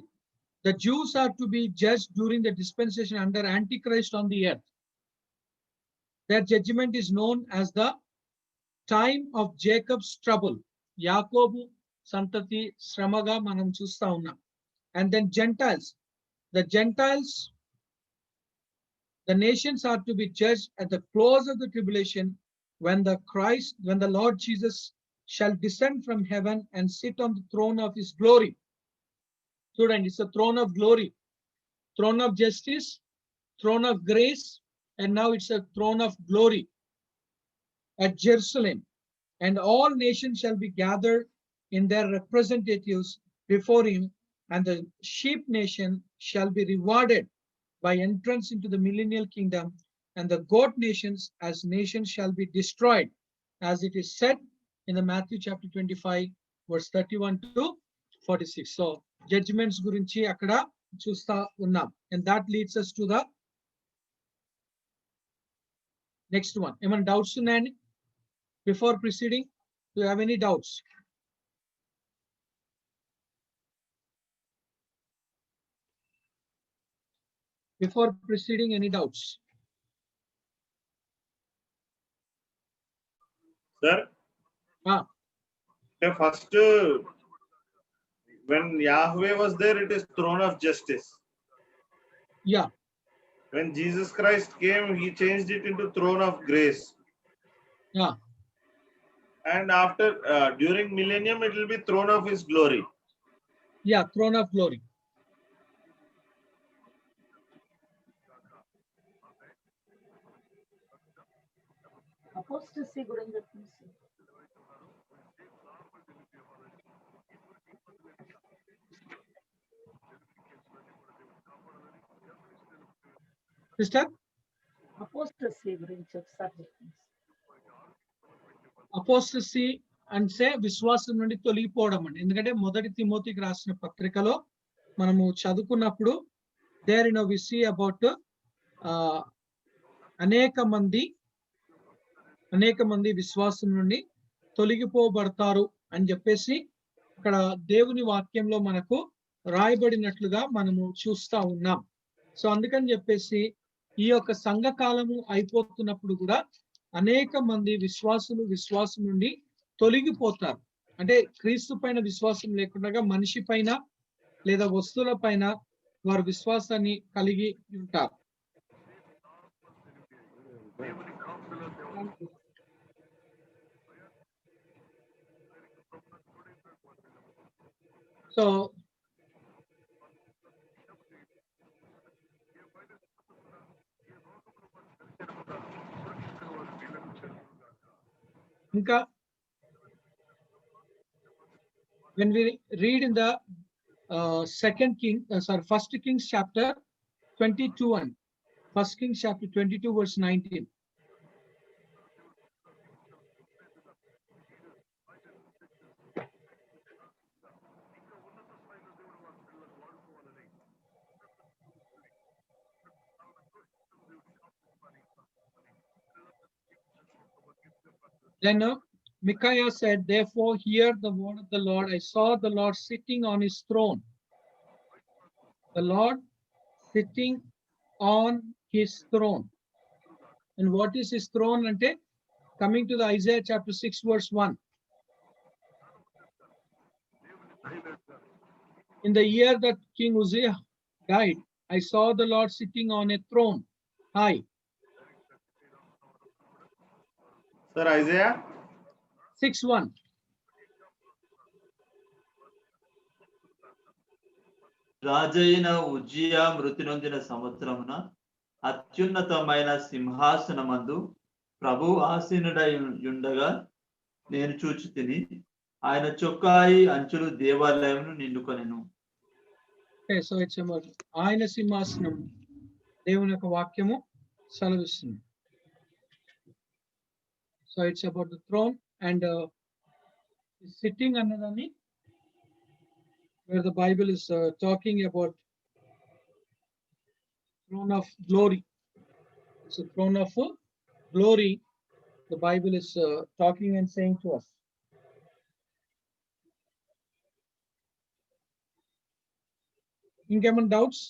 the Jews are to be judged during the dispensation under Antichrist on the earth. Their judgment is known as the time of Jacob's trouble. యాకోబు సంతతి శ్రమగా మనం చూస్తా ఉన్నాం. And then Gentiles, the nations are to be judged at the close of the tribulation, when the Lord Jesus shall descend from heaven and sit on the throne of his glory. Student, it's a throne of glory, throne of justice, throne of grace, and now it's a throne of glory at Jerusalem. And all nations shall be gathered in their representatives before him, and the sheep nation shall be rewarded by entrance into the millennial kingdom, and the goat nations as nations shall be destroyed, as it is said in the Matthew chapter 25 verse 31 to 46. So judgments గురించి అక్కడ చూస్తా ఉన్నాం. And that leads us to the next one. ఏమైనా doubts ఉన్నాయండి? Before proceeding, do you have any doubts? Before proceeding, any doubts? Sir? First, when Yahweh was there, it is throne of justice. Yeah. When Jesus Christ came, he changed it into throne of grace. Yeah. And after, during millennium, it will be throne of his glory. Yeah, throne of glory. Apostasy గురించి sister apostasy గురించి ఒకసారి చెప్పండి. Apostasy అంటే విశ్వాసం నుండి తొలగిపోవడం అండి. ఎందుకంటే మొదటి తిమోతికి రాసిన పత్రికలో మనము చదువుకున్నప్పుడు there in we see about అనేక మంది విశ్వాసం నుండి తొలగిపోబడతారు అని చెప్పేసి ఇక్కడ దేవుని వాక్యంలో మనకు రాయబడినట్లుగా మనము చూస్తా ఉన్నాం. సో అందుకని చెప్పేసి ఈ యొక్క సంఘకాలము అయిపోతున్నప్పుడు కూడా అనేక మంది విశ్వాసం నుండి తొలగిపోతారు. అంటే క్రీస్తు పైన విశ్వాసం లేకుండా మనిషి పైన లేదా వస్తువుల పైన వారు విశ్వాసాన్ని కలిగి ఉంటారు. సో ఇంకా when we read in the First Kings chapter 22 and First Kings chapter 22 verse 19. Then Micaiah said, therefore hear the word of the Lord. I saw the Lord sitting on his throne. The Lord sitting on his throne. And what is his throne? Ante coming to the Isaiah chapter 6 verse 1. In the year that King Uzziah died, I saw the Lord sitting on a throne high. Sir, Isaiah 6:1. రాజైన ఉజ్జియా మృతి నొందిన సంవత్సరమున అత్యున్నతమైన సింహాసనమందు ప్రభు ఆసీనుడై ఉండగా నేను చూచితిని. ఆయన చొక్కాయి అంచులు దేవాలయమును నిండుకొనెను. Okay, so it's about ఆయన సింహాసనం దేవుని యొక్క వాక్యము సెలవిస్తుంది. So it's about the throne and sitting annadani where the Bible is talking about throne of glory. It's a throne of glory. The Bible is talking and saying to us. Inkeman doubts?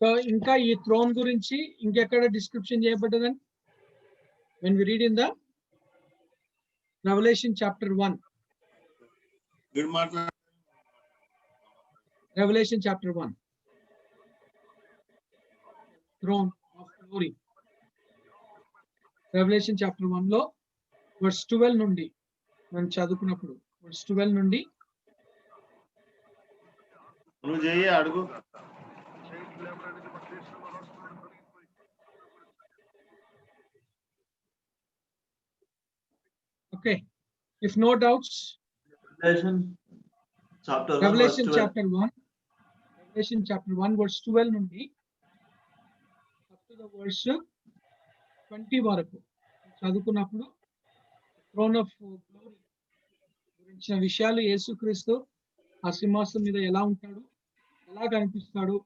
So ఇంకా ఈ throne గురించి ఇంకెక్కడ description చేయబడ్డదని when we read in the Revelation chapter 1. Revelation chapter 1. Throne of glory. Revelation chapter 1 లో verse 12 నుండి మనం చదువుకున్నప్పుడు verse 12 నుండి నువ్వు చెయ్యి అడుగు. Okay, if no doubts, Revelation chapter 1 Revelation verse 12. chapter 1, Revelation chapter 1 verse 12 నుండి up to the verse 20 వరకు చదువుకున్నప్పుడు throne of glory గురించిన విషయాలు, యేసుక్రీస్తు ఆ సింహాసనం మీద ఎలా ఉంటాడు, ఎలా కనిపిస్తాడు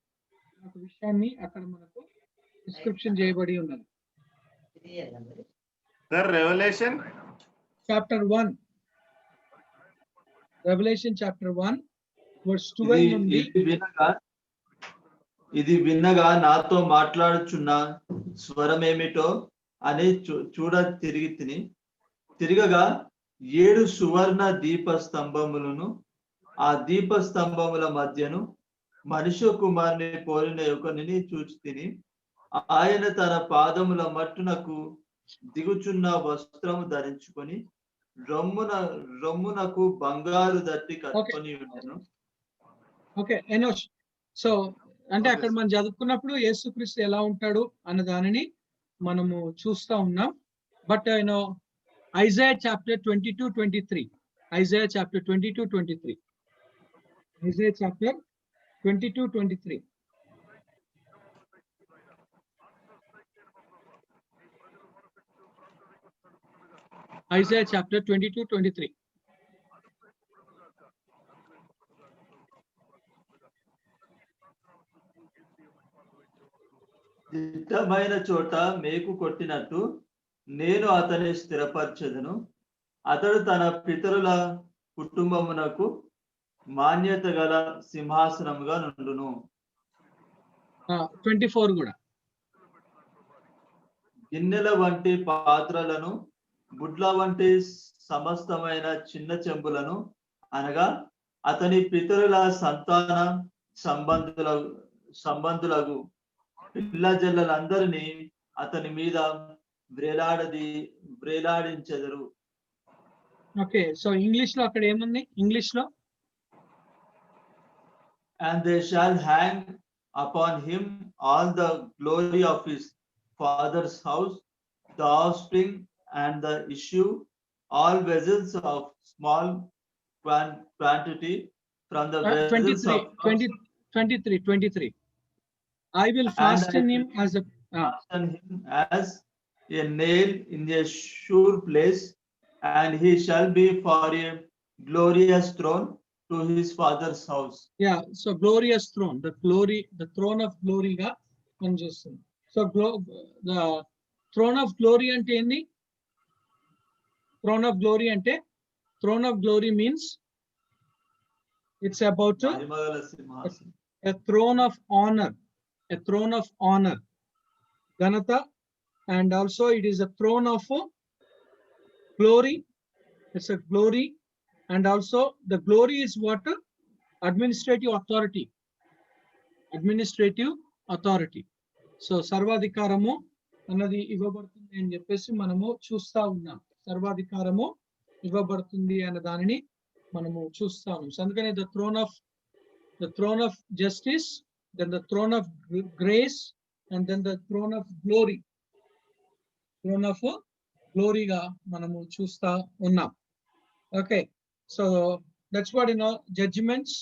అనే విషయాన్ని అక్కడ మనకు డిస్క్రిప్షన్ చేయబడి ఉన్నది. Sir, Revelation Chapter 1. Revelation chapter 1 verse 12 నుండి ఇది విన్నగా నాతో మాట్లాడుచున్న స్వరమేమిటో అని చూడ తిరగగా 7 సువర్ణ దీప స్తంభములను, ఆ దీప స్తంభముల మధ్యను మనుష్య కుమారుని పోలిన ఒకనిని చూచితిని. ఆయన తన పాదముల మట్టునకు దిగుచున్న వస్త్రము ధరించుకొని రొమ్మునకు బంగారు దట్టి కట్టుకొని ఉండెను. Okay Enosh. సో అంటే అక్కడ మనం చదువుకున్నప్పుడు యేసుక్రీస్తు ఎలా ఉంటాడు అన్న దానిని మనము చూస్తా ఉన్నాం. But Isaiah chapter 22-23. Isaiah chapter 22-23. Isaiah chapter 22-23. Isaiah chapter 22-23. దిట్టమైన చోట మేకు కొట్టినట్టు నేను అతని స్థిరపరచెదను. అతడు తన పితరుల కుటుంబమునకు మాన్యత గల సింహాసనముగా నుండును. 24 కూడా. గిన్నెల వంటి పాత్రలను, గుడ్ల వంటి సమస్తమైన చిన్న చెంబులను, అనగా అతని పితరుల సంతాన సంబంధులకు పిల్ల జల్లలందరినీ అతని మీద వ్రేలాడించెదరు. ఓకే, సో ఇంగ్లీష్ లో అక్కడ ఏముంది? ఇంగ్లీష్ లో and they shall hang upon him all the glory of his father's house, the offspring and the issue, all vessels of small quantity from the vessels of 23. I will fasten him as a nail in a sure place, and he shall be for a glorious throne to his father's house. Yeah, so glorious throne, the throne of glory ga మనం చూస్తాం. So the throne of glory అంటే ఏంది? Throne of glory అంటే, throne of glory means it's about a throne of honor, a throne of honor, Ganata, and also it is a throne of glory. It's a glory, and also the glory is what? Administrative authority. Administrative authority. So సర్వాధికారము అన్నది ఇవ్వబడుతుంది అని చెప్పేసి మనము చూస్తా ఉన్నాం. సర్వాధికారము ఇవ్వబడుతుంది అన్న దానిని మనము చూస్తాము. సో అందుకనే the throne of justice, then the throne of grace, and then the throne of glory. Throne of glory గా మనము చూస్తా ఉన్నాం. Okay, so that's what judgments,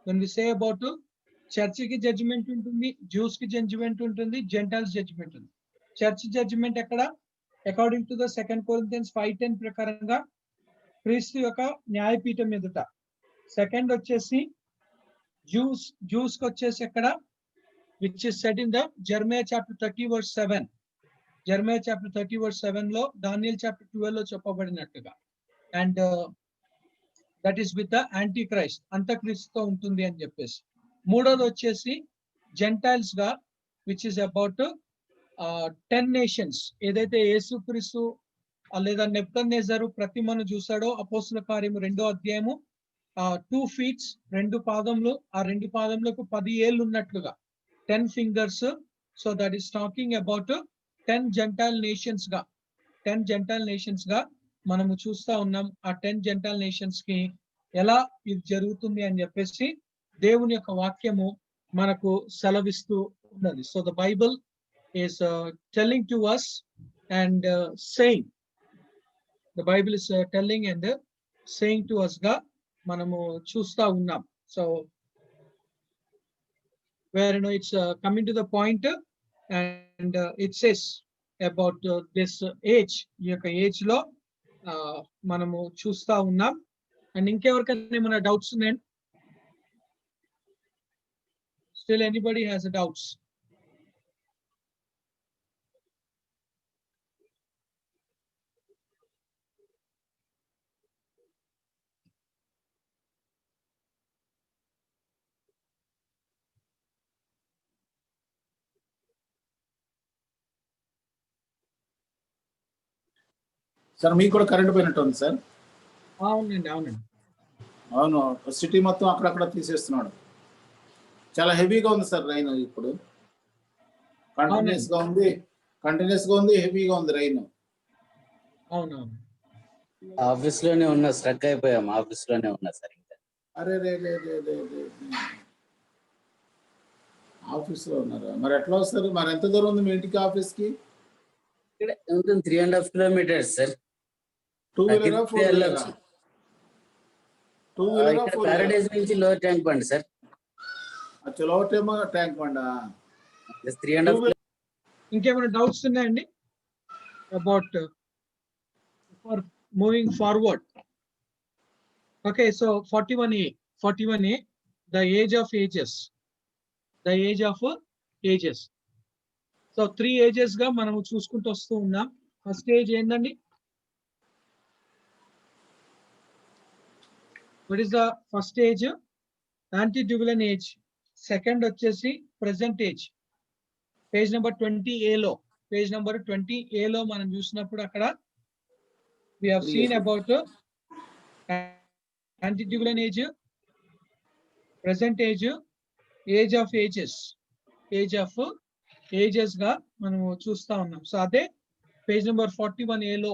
when we say about church ki judgment ఉంటుంది, Jews ki judgment ఉంటుంది, Gentiles judgment ఉంది. Church judgment ఎక్కడ? According to the 2 Corinthians 5:10 ప్రకారంగా క్రీస్తు యొక్క న్యాయపీఠం ఎదుట. సెకండ్ వచ్చేసి Jews కి వచ్చేసి ఎక్కడ? which is said in the Jeremiah chapter 30 verse 7. Jeremiah chapter 30 verse 7 లో, Daniel chapter 12 లో చెప్పబడినట్టుగా. And that is with the antichrist, అంతక్రీస్తుతో ఉంటుంది అని చెప్పేసి. మూడోది వచ్చేసి జెంటైల్స్ గా, which is about 10 nations. ఏదైతే యేసుక్రీస్తు లేదా నెబుకద్నెజరు ప్రతిమను చూసాడో, అపోస్తుల కార్యము 2వ అధ్యాయము 2 feet 2 పాదములు, ఆ 2 పాదములకు 10 ఏళ్ళు ఉన్నట్లుగా, 10 fingers. So that is talking about 10 Gentile nations గా, 10 Gentile nations గా మనము చూస్తా ఉన్నాం. ఆ 10 Gentile nations కి ఎలా ఇది జరుగుతుంది అని చెప్పేసి దేవుని యొక్క వాక్యము మనకు సెలవిస్తూ ఉన్నది. So the Bible is telling to us and saying, the Bible is telling and saying to us గా మనము చూస్తా ఉన్నాం. So where it's coming to the point, and it says about this age, ఈ యొక్క ఏజ్ లో మనము చూస్తా ఉన్నాం. అండ్ ఇంకెవరికైనా ఏమైనా డౌట్స్ ఉన్నాయండి? Still anybody has a doubts? Sir మీకు కూడా కరెంట్ పోయినట్టు ఉంది సార్. అవునండి. అవును, సిటీ మొత్తం అక్కడక్కడ తీసేస్తున్నాడు. చాలా హెవీగా ఉంది సార్ రైన్. ఇప్పుడు కంటిన్యూస్ గా ఉంది, హెవీగా ఉంది రైన్. అవునవును. ఆఫీస్ లోనే ఉన్నా, స్ట్రక్ అయిపోయాం. ఆఫీస్ లోనే ఉన్నా సార్. ఇంకా అరే రే ఆఫీస్ లో ఉన్నారా? మరి ఎట్లా వస్తారు? మరి ఎంత దూరం ఉంది మీ ఇంటికి ఆఫీస్ కి? ఇక్కడ ఉంటుంది 3.5 kilometers సార్. 2 వీలరా 4 వీలరా? వెళ్ళొచ్చు. 2 వీలరా ఇక్కడ 4 వీలరా? ప్యారడైజ్ నుంచి లోవర్ ట్యాంక్ బండ్ సార్. అచ్చా లోవర్ ట్యాంక్ బండా? 3.5 ఇంకేమైనా డౌట్స్ ఉన్నాయండి about for moving forward? Okay, so 41A, the age of ages. సో 3 ages గా మనము చూసుకుంటూ వస్తూ ఉన్నాం. ఫస్ట్ ఏజ్ ఏందండి? What is the first age? Antediluvian age. Second వచ్చేసి present age. Page number 20A లో, పేజ్ నెంబర్ 20A లో మనం చూసినప్పుడు అక్కడ we have seen about antediluvian age, present age, age of ages గా మనం చూస్తా ఉన్నాం. సో అదే పేజ్ నెంబర్ 41A లో,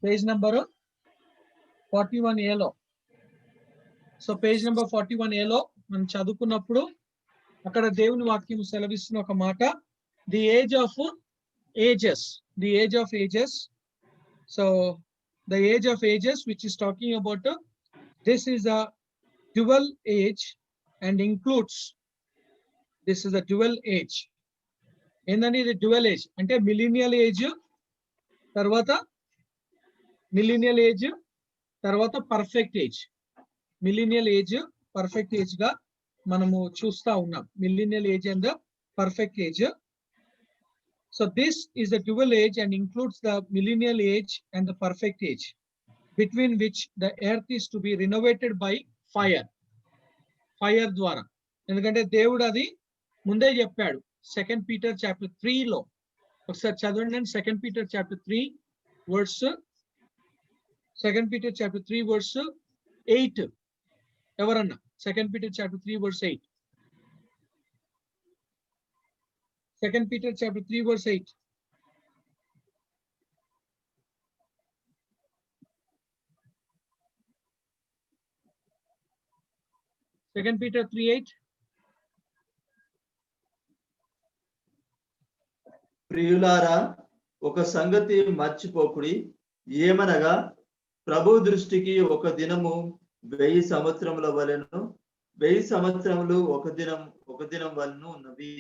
పేజ్ నెంబర్ 41A లో. సో పేజ్ నెంబర్ 41A లో మనం చదువుకున్నప్పుడు అక్కడ దేవుని వాక్యం సెలవిస్తున్న ఒక మాట, the age of ages. So the age of ages, which is talking about this is a dual age and includes, this is a dual age. ఏంటంటే ఇది డ్యువల్ ఏజ్ అంటే మిలీనియల్ ఏజ్ తర్వాత perfect age. Millennial age perfect age గా మనము చూస్తా ఉన్నాం. Millennial age and perfect age. So this is the dual age and includes the millennial age and the perfect age, between which the earth is to be renovated by fire ద్వారా. ఎందుకంటే దేవుడు అది ముందే చెప్పాడు. 2 Peter chapter 3 లో ఒకసారి చదవండి. 2 Peter chapter 3 verse 8. ఎవరన్నా 2 Peter chapter 3 verse 8. 2 Peter chapter 3 verse 8. Second Peter 3:8. ప్రియులారా, ఒక సంగతి మర్చిపోకుడి, ఏమనగా ప్రభు దృష్టికి ఒక దినము 1000 సంవత్సరముల వలెను, 1000 సంవత్సరములు ఒక దినం వలెను ఉన్నవి.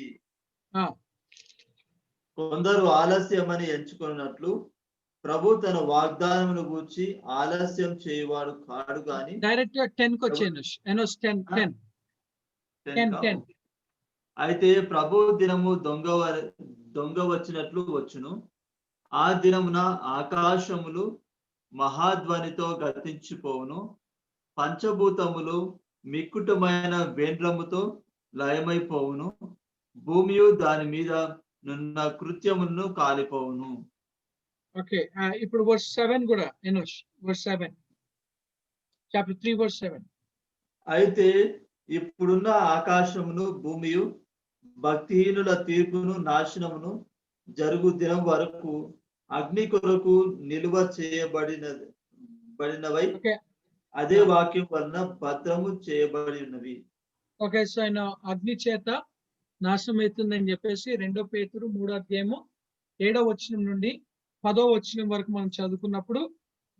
కొందరు ఆలస్యమని ఎంచుకున్నట్లు ప్రభు తన వాగ్దానమును గూర్చి ఆలస్యం చేయవాడు కాడు గాని. డైరెక్ట్ 10 కి వచ్చేను. 10. అయితే ప్రభు దినము దొంగ వచ్చినట్లు వచ్చును. ఆ దినమున ఆకాశములు మహాధ్వనితో గతించిపోవును, పంచభూతములు మిక్కుటమైన వేండ్రముతో లయమైపోవును, భూమియు దాని మీద నున్న కృత్యములను కాలిపోవును. ఓకే, ఇప్పుడు వర్స్ 7 కూడా వర్స్ 7 చాప్టర్ 3 వర్స్ 7. అయితే ఇప్పుడున్న ఆకాశమును భూమియు భక్తిహీనుల తీర్పును నాశనమును జరుగు దినం వరకు అగ్ని కొరకు నిలువ చేయబడినవై అదే వాక్యం వలన భద్రము చేయబడి ఉన్నవి. ఓకే, సో ఆయన అగ్ని చేత నాశనం అవుతుందని చెప్పేసి 2 పేతురు 3వ అధ్యాయము 7వ వచనం నుండి 10వ వచనం వరకు మనం చదువుకున్నప్పుడు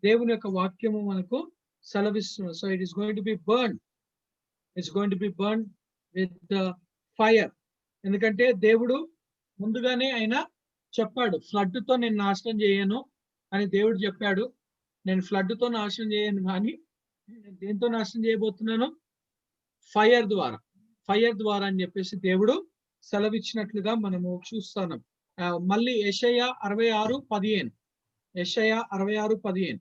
దేవుని యొక్క వాక్యము మనకు సెలవిస్తుంది. So it is going to B burn with the fire. ఎందుకంటే దేవుడు ముందుగానే ఆయన చెప్పాడు, ఫ్లడ్ తో నేను నాశనం చేయను అని దేవుడు చెప్పాడు. నేను ఫ్లడ్ తో నాశనం చేయను, కానీ దేంతో నాశనం చేయబోతున్నాను? ఫైర్ ద్వారా అని చెప్పేసి దేవుడు సెలవిచ్చినట్లుగా మనము చూస్తున్నాం. మళ్ళీ యెషయా 66:15. యెషయా 66:15.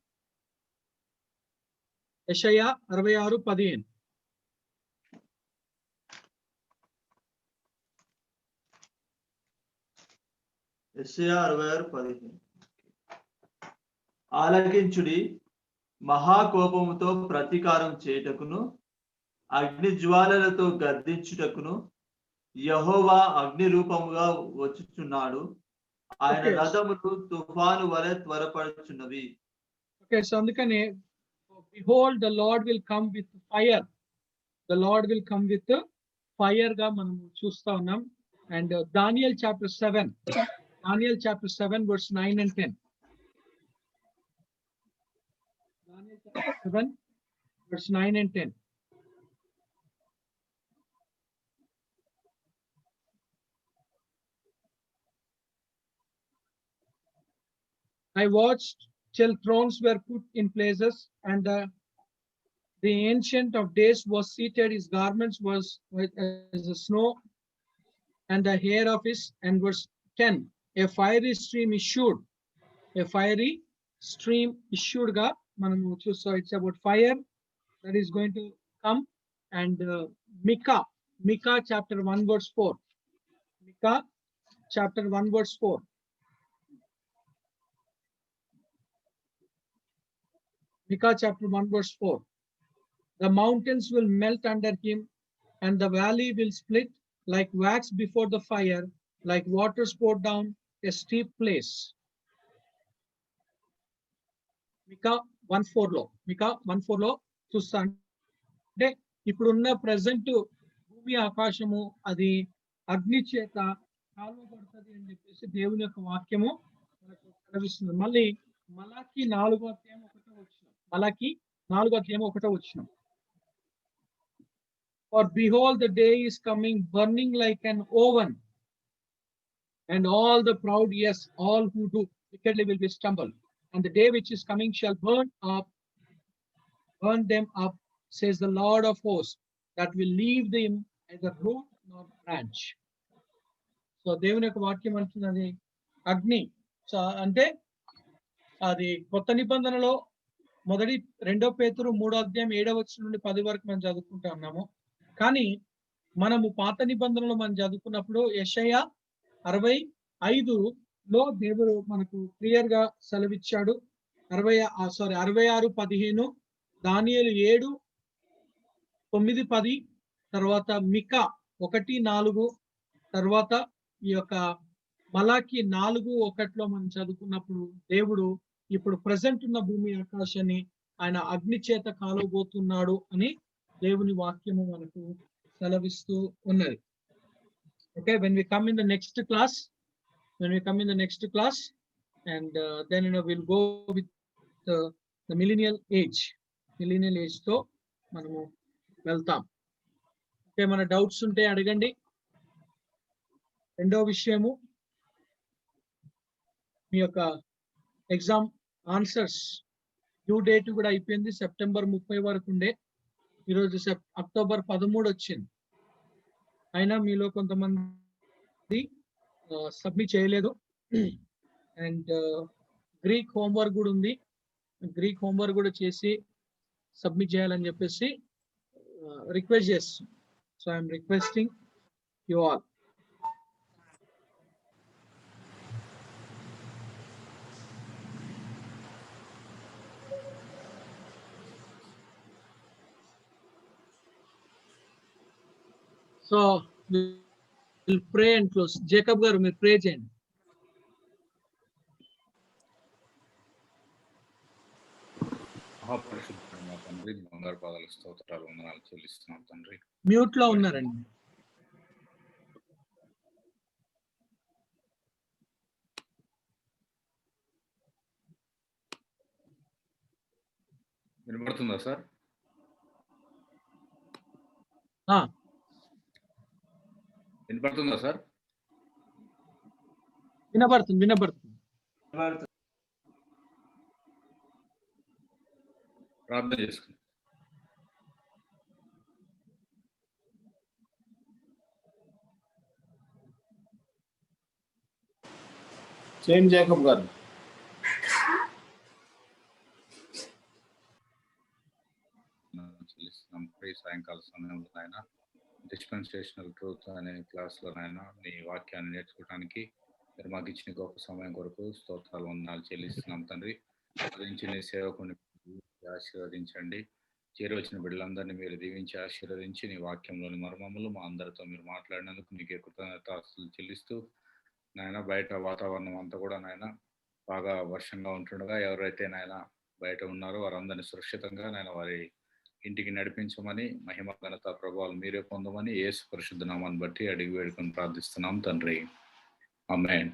యెషయా 66:15. యెషయా 66:15. ఆలకించుడి, మహాకోపముతో ప్రతీకారం చేయుటకును అగ్ని జ్వాలలతో గద్దించుటకును యెహోవా అగ్ని రూపముగా వచ్చుచున్నాడు. ఆయన రథములు తుఫాను వలె త్వరపడుచున్నవి. ఓకే, సో అందుకనే behold the Lord will come with fire. The Lord will come with fire గా మనం చూస్తా ఉన్నాం. And Daniel chapter 7 Daniel chapter 7, verse 9 and 10. Daniel chapter 7, verse 9 and 10. I watched till thrones were put in places, and the Ancient of Days was seated. His garments was white as the snow, and the hair of his. And verse 10, a fiery stream issued. A fiery stream issued ga manamu chusto. It's about fire that is going to come. And Micah chapter 1 verse 4. Micah chapter 1 verse 4. Micah chapter 1 verse 4. The mountains will melt under him, and the valley will split like wax before the fire, like waters poured down a steep place. Micah 1:4 లో Micah 1:4 లో చూస్తా. అంటే ఇప్పుడున్న present భూమి ఆకాశము అది అగ్ని చేత కాల్వబడుతుంది అని చెప్పేసి దేవుని యొక్క వాక్యము మనకు కనిపిస్తుంది. మళ్ళీ మలాకి 4వ అధ్యాయం 1వ వచనం. మలాకి 4వ అధ్యాయం 1వ వచనం. For behold, the day is coming, burning like an oven, and all the proud, yes, all who do wickedly will be stumbled. And the day which is coming shall burn them up, says the Lord of hosts, that will leave them neither root nor branch. So దేవుని యొక్క వాక్యం అంటున్నది అగ్ని. So అంటే అది కొత్త నిబంధనలో 2 పేతురు 3వ అధ్యాయం 7వ వచనం నుండి 10 వరకు మనం చదువుకుంటా ఉన్నాము. కానీ మనము పాత నిబంధనలో మనం చదువుకున్నప్పుడు యెషయా 65లో దేవుడు మనకు క్లియర్ గా సెలవిచ్చాడు. 66:15, దానియేలు 7:9-10, తర్వాత మికా 1:4, తర్వాత ఈ యొక్క మలాకి 4:1లో మనం చదువుకున్నప్పుడు దేవుడు ఇప్పుడు ప్రజెంట్ ఉన్న భూమి ఆకాశాన్ని ఆయన అగ్ని చేత కాలబోతున్నాడు అని దేవుని వాక్యము మనకు సెలవిస్తూ ఉన్నది. Okay, when we come in the next class, and then we'll go with the millennial age తో మనము వెళ్తాం. ఓకే, మన డౌట్స్ ఉంటే అడగండి. రెండో విషయము, మీ యొక్క ఎగ్జామ్ ఆన్సర్స్ డ్యూ డేట్ కూడా అయిపోయింది. సెప్టెంబర్ 30 వరకు ఉండే. ఈరోజు అక్టోబర్ 13 వచ్చింది. అయినా మీలో కొంతమంది సబ్మిట్ చేయలేదు. అండ్ గ్రీక్ హోంవర్క్ కూడా ఉంది. గ్రీక్ హోంవర్క్ కూడా చేసి సబ్మిట్ చేయాలని చెప్పేసి రిక్వెస్ట్ చేస్తాం. So I'm requesting you all. So will pray and close. Jacob గారు మీరు ప్రే చేయండి. మహాపరిశుద్ధుడైన మా తండ్రి, బంగారు పాదాల స్తోత్రాలు వందనాలు చెల్లిస్తున్నాం తండ్రి. మ్యూట్ లో ఉన్నారండి. వినపడుతుందా సార్? వినపడుతుందా సార్? వినపడుతుంది. ప్రార్థన చేసుకుందాం. చేయండి జేకబ్ గారు. చెల్లిస్తున్నాం. సాయంకాల సమయంలో ఆయన డిస్పెన్సేషనల్ ట్రూత్ అనే క్లాస్లో నాయన నీ వాక్యాన్ని నేర్చుకోవడానికి మీరు మాకు ఇచ్చిన గొప్ప సమయం కొరకు స్తోత్రాలు వందనాలు చెల్లిస్తున్నాం తండ్రి. ఆదరించి నీ సేవకుని ఆశీర్వదించండి. చేరవచ్చిన బిడ్డలందరినీ మీరు దీవించి ఆశీర్వదించి నీ వాక్యంలోని మర్మములు మా అందరితో మీరు మాట్లాడినందుకు నీకే కృతజ్ఞతాస్తులు చెల్లిస్తూ నాయన బయట వాతావరణం అంతా కూడా నాయన బాగా వర్షంగా ఉంటుండగా ఎవరైతే నాయన బయట ఉన్నారో వారందరినీ సురక్షితంగా నాయన వారి ఇంటికి నడిపించమని, మహిమ ఘనత ప్రభావాలు మీరే పొందమని యేసు పరిశుద్ధ నామాన్ని బట్టి అడిగి వేడుకొని ప్రార్థిస్తున్నాం తండ్రి. ఆమేన్.